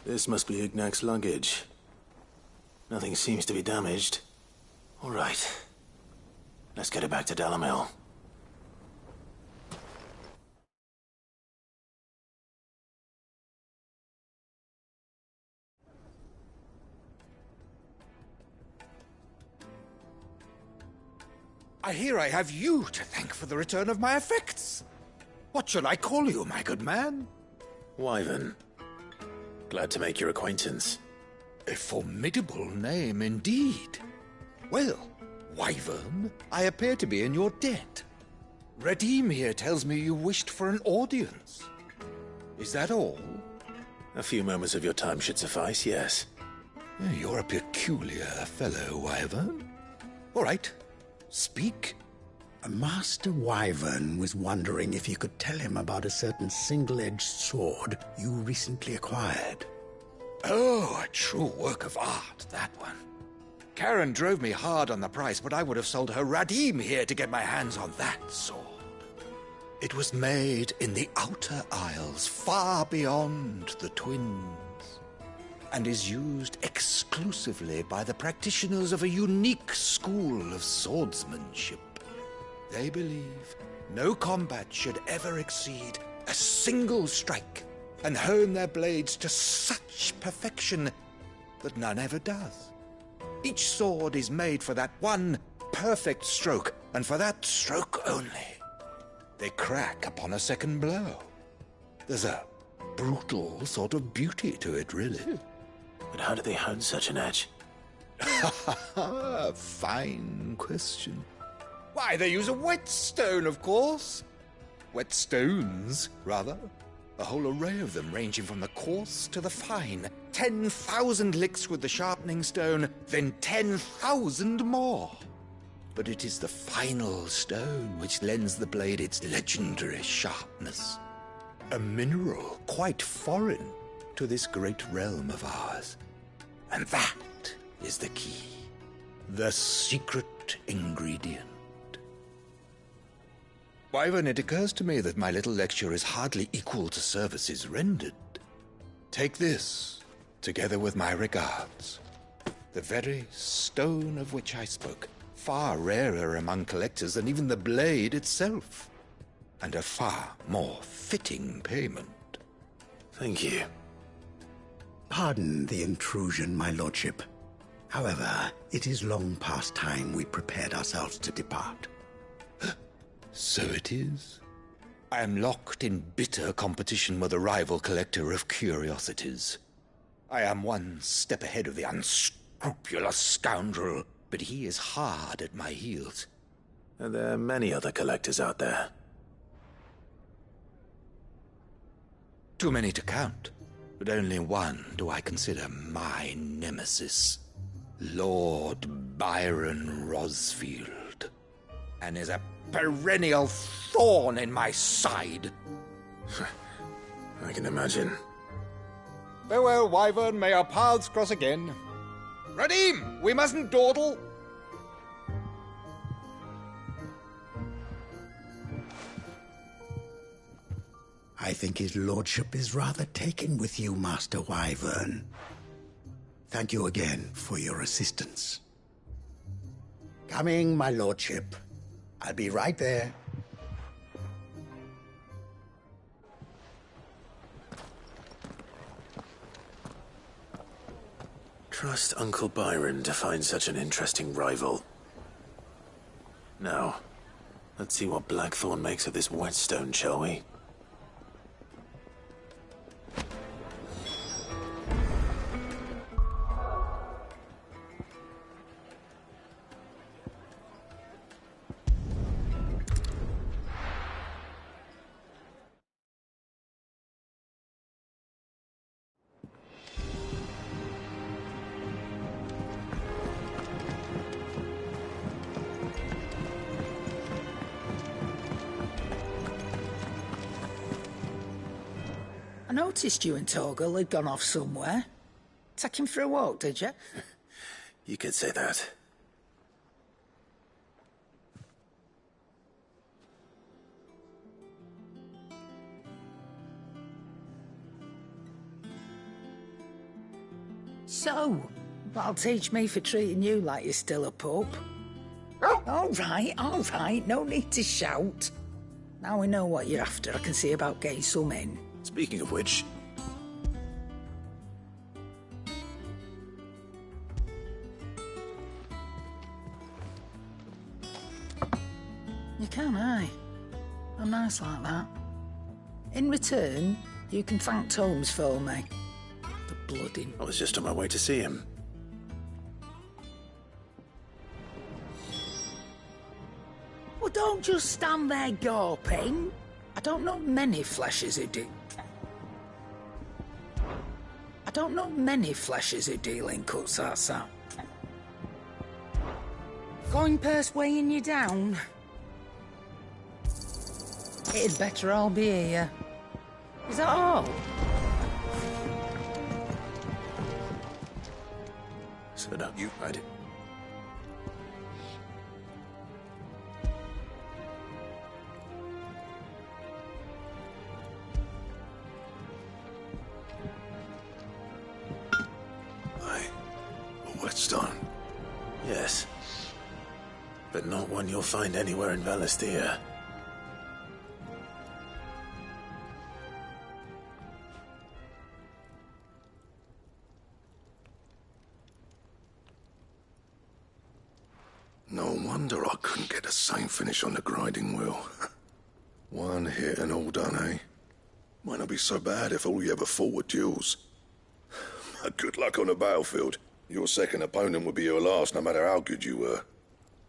This must be Ignac's luggage. Nothing seems to be damaged. All right. Let's get it back to Dalamil. I hear I have you to thank for the return of my effects. What shall I call you, my good man? Wyvern. Glad to make your acquaintance. A formidable name indeed. Well, Wyvern, I appear to be in your debt. Redeem here tells me you wished for an audience. Is that all? A few moments of your time should suffice, yes. You're a peculiar fellow, Wyvern. All right, speak. Master Wyvern was wondering if you could tell him about a certain single-edged sword you recently acquired. Oh, a true work of art, that one. Karen drove me hard on the price, but I would have sold her Radim here to get my hands on that sword. It was made in the Outer Isles, far beyond the Twins, and is used exclusively by the practitioners of a unique school of swordsmanship. They believe no combat should ever exceed a single strike, and hone their blades to such perfection that none ever does. Each sword is made for that one perfect stroke, and for that stroke only. They crack upon a second blow. There's a brutal sort of beauty to it, really. But how do they hone such an edge? Fine question. Why, they use a whetstone, of course. Whetstones, rather. A whole array of them, ranging from the coarse to the fine. 10,000 licks with the sharpening stone, then 10,000 more. But it is the final stone which lends the blade its legendary sharpness. A mineral quite foreign to this great realm of ours. And that is the key. The secret ingredient. Wyvern, it occurs to me that my little lecture is hardly equal to services rendered. Take this, together with my regards. The very stone of which I spoke, far rarer among collectors than even the blade itself, and a far more fitting payment. Thank you. Pardon the intrusion, my lordship. However, it is long past time we prepared ourselves to depart. So it is. I am locked in bitter competition with a rival collector of curiosities. I am one step ahead of the unscrupulous scoundrel, but he is hard at my heels. Are there many other collectors out there? Too many to count, but only one do I consider my nemesis. Lord Byron Rosfield. And is a perennial thorn in my side. I can imagine. Farewell, Wyvern. May our paths cross again. Radim, we mustn't dawdle. I think his lordship is rather taken with you, Master Wyvern. Thank you again for your assistance. Coming, my lordship. I'll be right there. Trust Uncle Byron to find such an interesting rival. Now, Let's see what Blackthorn makes of this whetstone, shall we? I noticed you and Torgal had gone off somewhere. Take him for a walk, did you? You could say that. So, that'll teach me for treating you like you're still a pup. All right, no need to shout. Now we know what you're after, I can see about getting some in. Speaking of which... You can, aye. I'm nice like that. In return, you can thank Tomes for me. The bloody... I was just on my way to see him. Well, don't just stand there gawping. I don't know many fleshers who do... I don't know many fleshers who deal in cuts, that's that. Going purse weighing you down? It'd better all be here. Is that all? So don't you hide it. Whetstone? Yes. But not one you'll find anywhere in Valisthea. No wonder I couldn't get the same finish on the grinding wheel. One hit and all done, eh? Might not be so bad if all you ever fought were duels. Good luck on the battlefield. Your second opponent would be your last, no matter how good you were.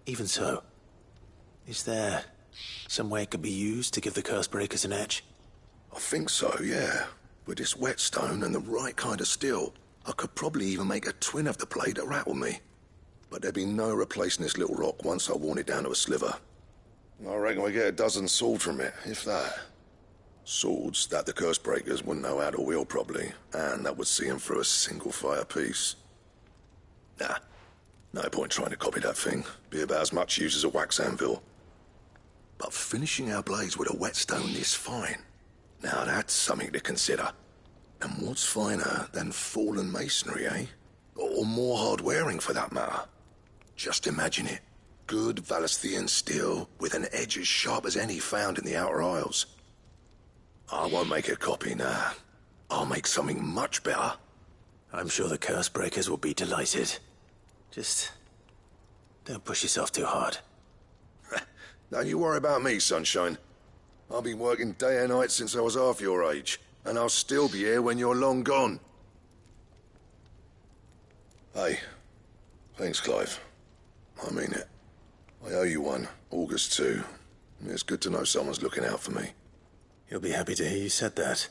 Even so, is there some way it could be used to give the Cursebreakers an edge? I think so, yeah. With this whetstone and the right kind of steel, I could probably even make a twin of the blade that rattled me. But there'd be no replacing this little rock once I worn it down to a sliver. I reckon we get a dozen swords from it, if that. Swords that the Cursebreakers wouldn't know how to wield properly, and that would see them through a single fire piece. Nah, no point trying to copy that thing. Be about as much use as a wax anvil. But finishing our blades with a whetstone this fine, now that's something to consider. And what's finer than fallen masonry, eh? Or more hard-wearing, for that matter. Just imagine it. Good Valisthean steel with an edge as sharp as any found in the Outer Isles. I won't make a copy, nah. I'll make something much better. I'm sure the Cursebreakers will be delighted. Just don't push yourself too hard. Don't you worry about me, sunshine. I've been working day and night since I was half your age, and I'll still be here when you're long gone. Hey, thanks, Clive. I mean it. I owe you one, August too. It's good to know someone's looking out for me. He'll be happy to hear you said that.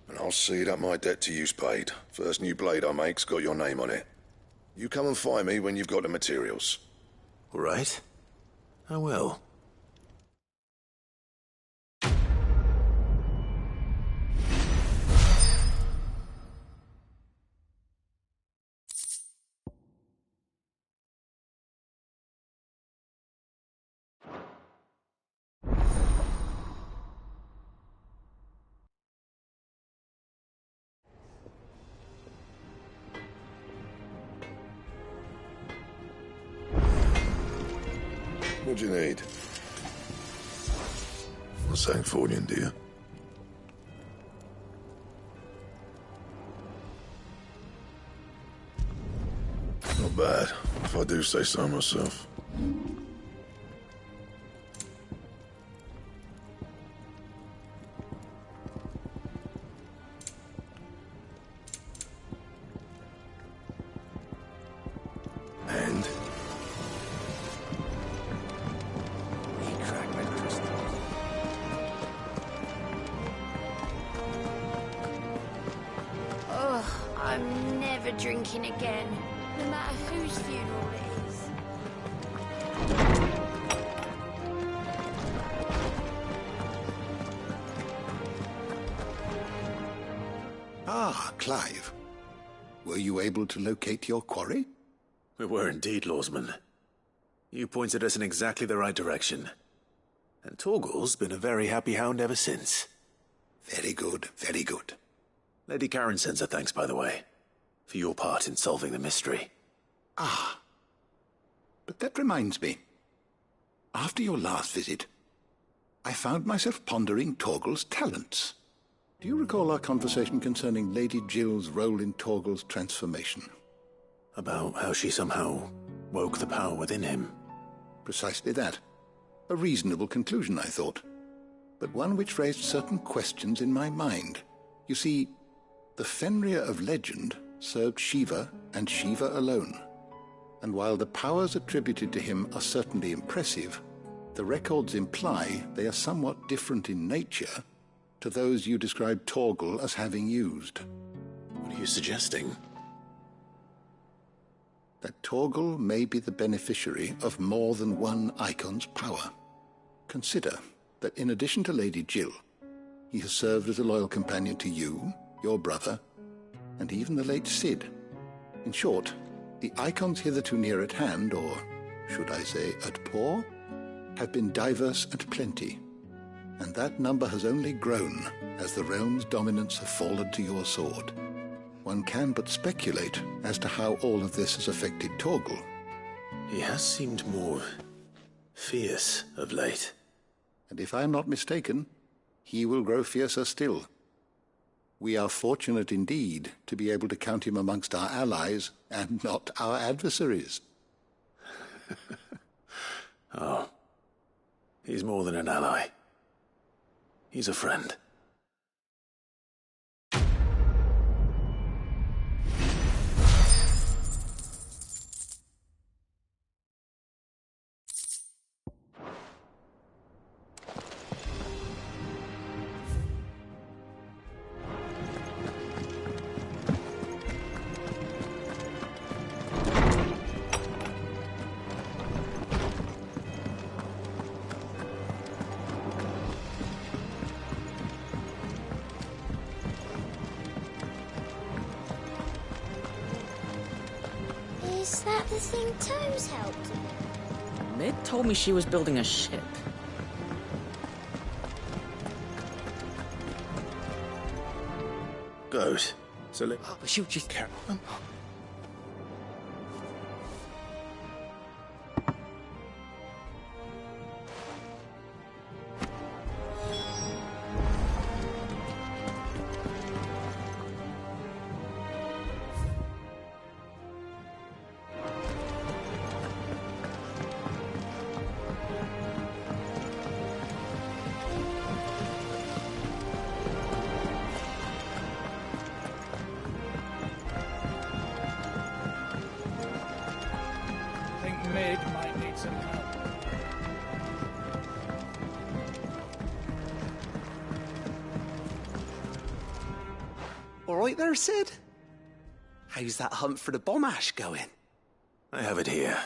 And I'll see that my debt to you's paid. First new blade I make's got your name on it. You come and find me when you've got the materials. All right. I will. What do you need? Not saying fortune, do you? Not bad, if I do say so myself. drinking again, no matter whose funeral it is. Ah, Clive. Were you able to locate your quarry? We were indeed, Lawsman. You pointed us in exactly the right direction. And Torgal's been a very happy hound ever since. Very good, very good. Lady Karen sends her thanks, by the way, for your part in solving the mystery. Ah. But that reminds me. After your last visit, I found myself pondering Torgal's talents. Do you recall our conversation concerning Lady Jill's role in Torgal's transformation? About how she somehow woke the power within him. Precisely that. A reasonable conclusion, I thought, but one which raised certain questions in my mind. You see, the Fenrir of legend served Shiva and Shiva alone. And while the powers attributed to him are certainly impressive, the records imply they are somewhat different in nature to those you described Torgal as having used. What are you suggesting? That Torgal may be the beneficiary of more than one icon's power. Consider that in addition to Lady Jill, he has served as a loyal companion to you, your brother, and even the late Cid. In short, the icons hitherto near at hand, or should I say at paw, have been diverse and plenty, and that number has only grown as the realm's dominance have fallen to your sword. One can but speculate as to how all of this has affected Torgal. He has seemed more fierce of late. And if I am not mistaken, he will grow fiercer still. We are fortunate indeed to be able to count him amongst our allies and not our adversaries. Oh, he's more than an ally. He's a friend. Is that the thing Tomes helped? Mid told me she was building a ship. Good. So let... You just care. Mid might need some help. All right there, Sid? How's that hunt for the bomb ash going? I have it here.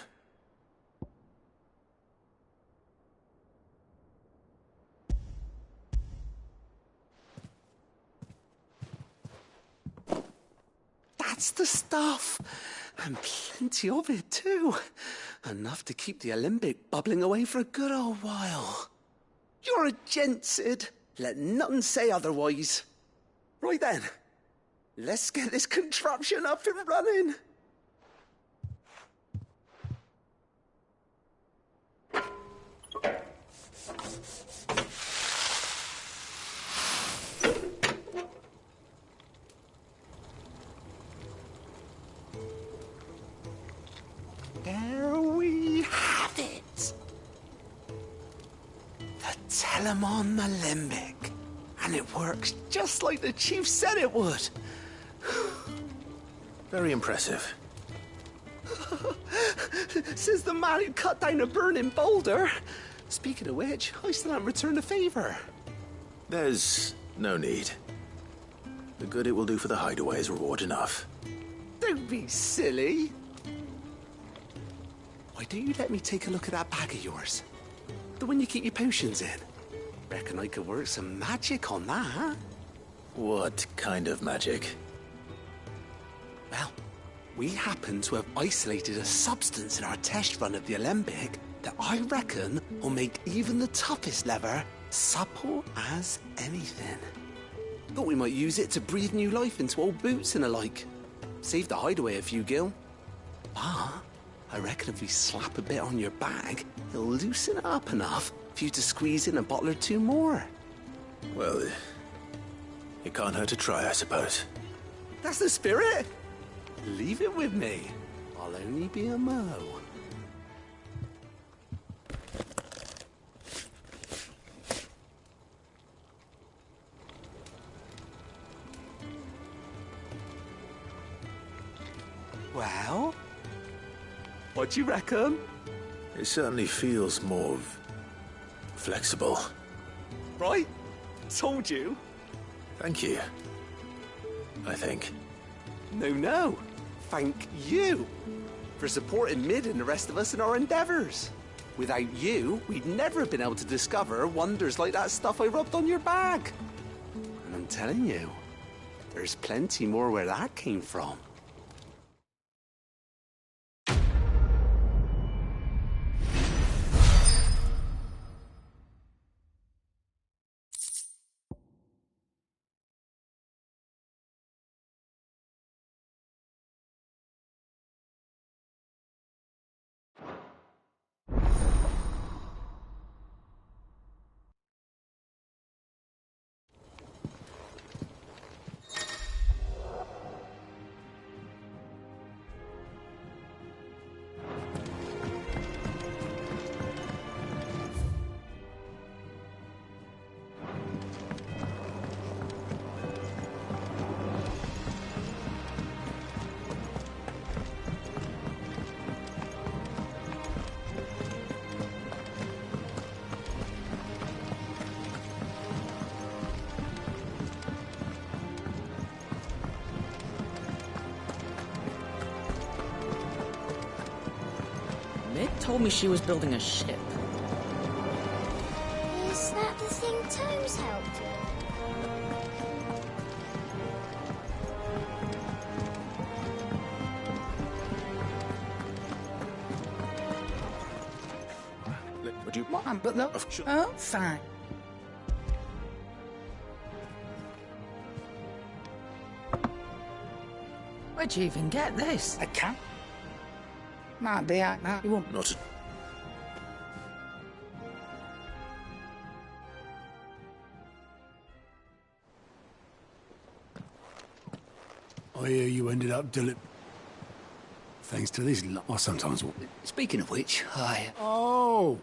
That's the stuff. And plenty of it, too. Enough to keep the Olympic bubbling away for a good old while. You're a gent, Sid. Let nothing say otherwise. Right then, let's get this contraption up and running. There we have it. The Telemon Malembic. And it works just like the chief said it would. Very impressive. Says the man who cut down a burning boulder. Speaking of which, I still haven't returned the favor. There's no need. The good it will do for the hideaway is reward enough. don't be silly. Why don't you let me take a look at that bag of yours? The one you keep your potions in. Reckon I could work some magic on that. What kind of magic? Well, we happen to have isolated a substance in our test run of the Alembic that I reckon will make even the toughest leather supple as anything. Thought we might use it to breathe new life into old boots and the like. Save the hideaway a few gil. But I reckon if we slap a bit on your bag, it'll loosen it up enough for you to squeeze in a bottle or two more. Well, it can't hurt to try, I suppose. That's the spirit. Leave it with me. I'll only be a mo. Well, what do you reckon? It certainly feels more flexible. Right? Told you. Thank you. I think. No. Thank you for supporting Mid and the rest of us in our endeavors. Without you, we'd never have been able to discover wonders like that stuff I rubbed on your bag. And I'm telling you, there's plenty more where that came from. Told me she was building a ship. Is that the thing Tomes helped with? Would you? What? But look. Oh, fine. Where'd you even get this? I can't. Might be like that. You won't. Not. I hear you ended up thanks to this I sometimes... Speaking of which, Oh!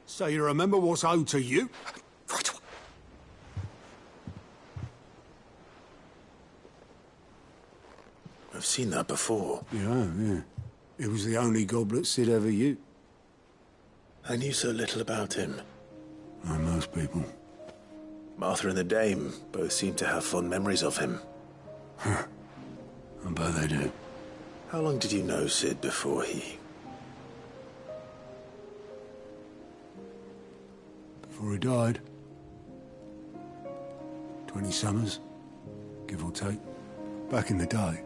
So you remember what's owed to you? Right. I've seen that before. Yeah. It was the only goblet Sid ever used. I knew so little about him. Like most people. Martha and the Dame both seem to have fond memories of him. I bet they do. How long did you know Sid before he... Before he died. 20 summers, give or take. Back in the day,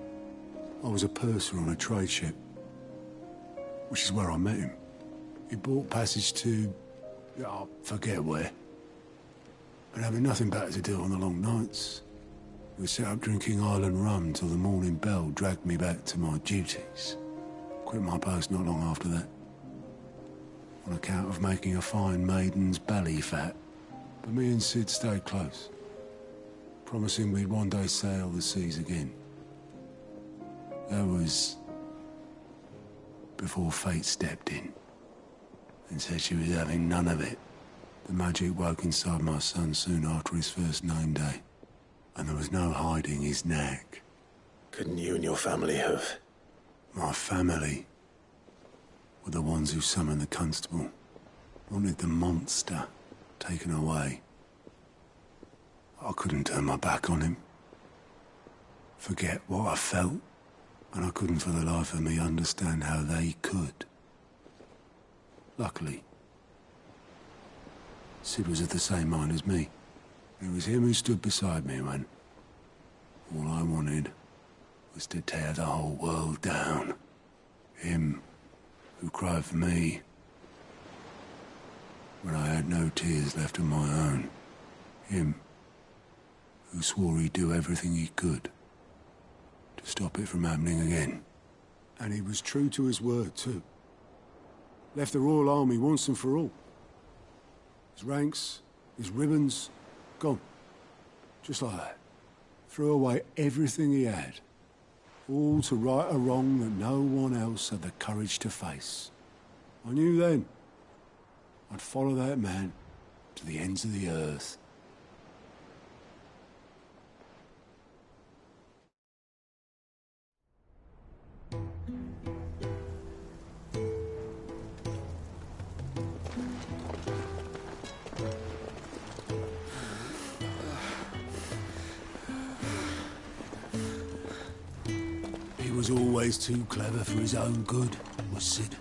I was a purser on a trade ship. Which is where I met him. He bought passage to... I forget where. But having nothing better to do on the long nights, we sat up drinking Island rum till the morning bell dragged me back to my duties. Quit my post not long after that. On account of making a fine maiden's belly fat. But me and Sid stayed close. Promising we'd one day sail the seas again. That was... before fate stepped in and said she was having none of it. The magic woke inside my son soon after his first name day, and there was no hiding his knack. Couldn't you and your family have... My family were the ones who summoned the constable, wanted the monster taken away. I couldn't turn my back on him. Forget what I felt, And I couldn't for the life of me understand how they could. Luckily, Sid was of the same mind as me. It was him who stood beside me when all I wanted was to tear the whole world down. Him who cried for me when I had no tears left of my own. Him who swore he'd do everything he could to stop it from happening again. And he was true to his word, too. Left the Royal Army once and for all. His ranks, his ribbons, gone. Just like that. Threw away everything he had. All to right a wrong that no one else had the courage to face. I knew then I'd follow that man to the ends of the earth. He was always too clever for his own good, was Sid.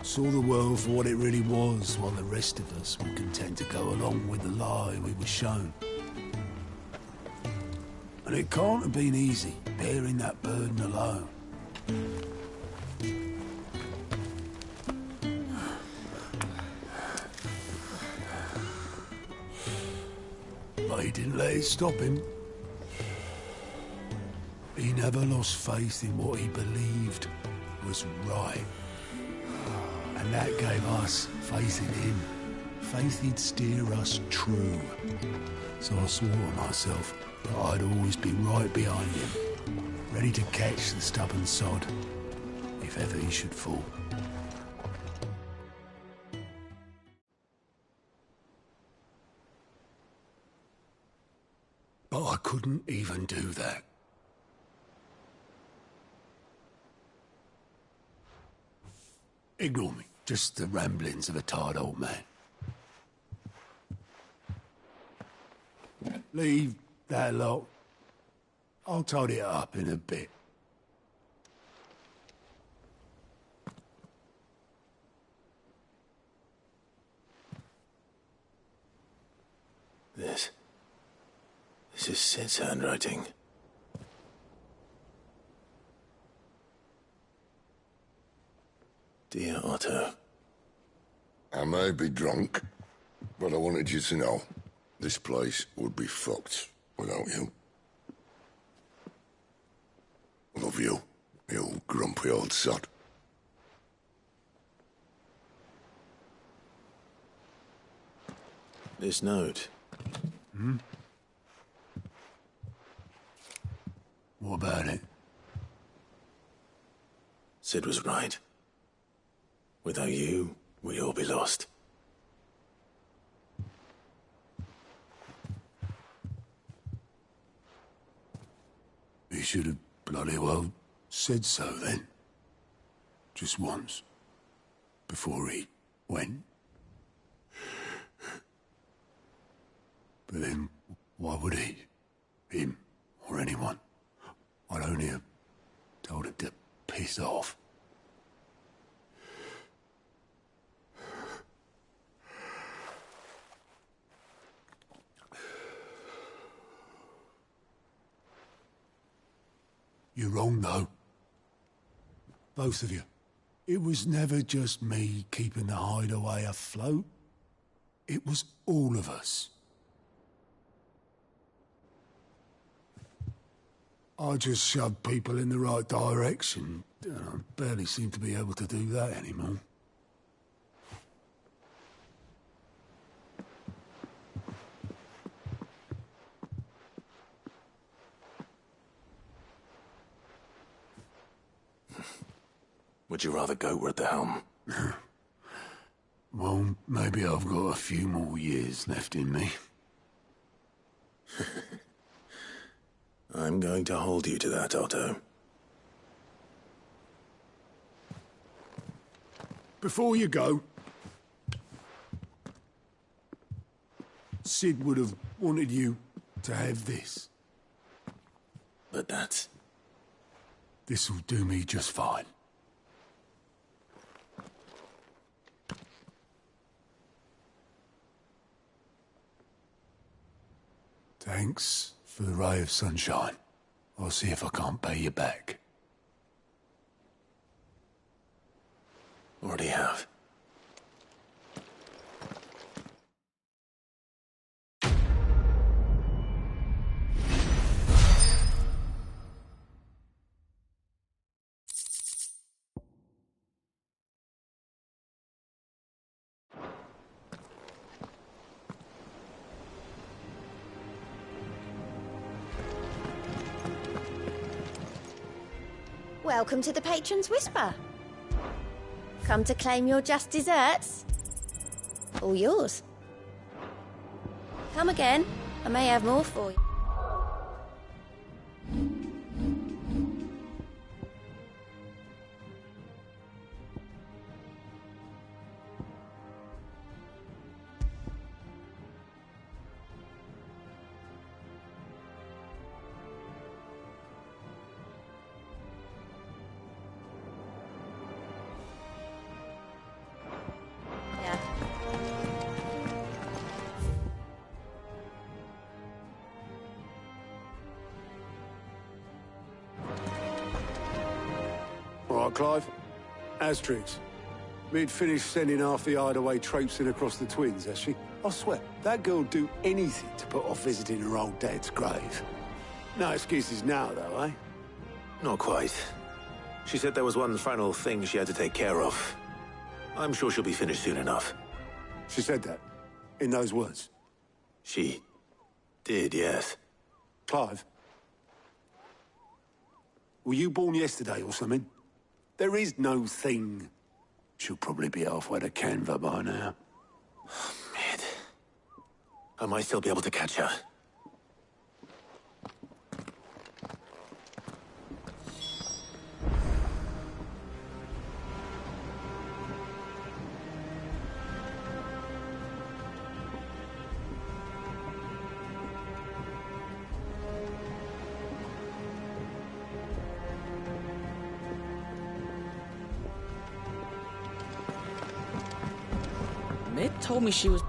Saw the world for what it really was, while the rest of us were content to go along with the lie we were shown. And it can't have been easy, bearing that burden alone. But he didn't let it stop him. He never lost faith in what he believed was right. And that gave us faith in him. Faith he'd steer us true. So I swore to myself that I'd always be right behind him, ready to catch the stubborn sod, if ever he should fall. But I couldn't even do that. Ignore me. Just the ramblings of a tired old man. Leave that lot. I'll tidy it up in a bit. This is Sid's handwriting. Dear Otto. I may be drunk, but I wanted you to know this place would be fucked without you. I love you, you grumpy old sod. This note. Hmm? What about it? Sid was right. Without you, we'd all be lost. He should have bloody well said so then. Just once. Before he went. But then, why would he? Him, or anyone? I'd only have told him to piss off. You're wrong, though. Both of you. It was never just me keeping the hideaway afloat. It was all of us. I just shoved people in the right direction. I barely seem to be able to do that anymore. Would you rather go at the helm? Well, maybe I've got a few more years left in me. I'm going to hold you to that, Otto. Before you go, Sid would have wanted you to have this. But that's This'll do me just fine. Thanks for the ray of sunshine. I'll see if I can't pay you back. Already have. Welcome to the Patron's Whisper. Come to claim your just desserts? All yours. Come again. I may have more for you. All right, Clive. Astrix. We'd finished sending half the hideaway traipsing across the twins, has she? I swear, that girl'd do anything to put off visiting her old dad's grave. No excuses now, though, eh? Not quite. She said there was one final thing she had to take care of. I'm sure she'll be finished soon enough. She said that? In those words? She did, yes. Clive? Were you born yesterday or something? There is no thing. She'll probably be halfway to Canva by now. Mid. I might still be able to catch her. Mid told me she was...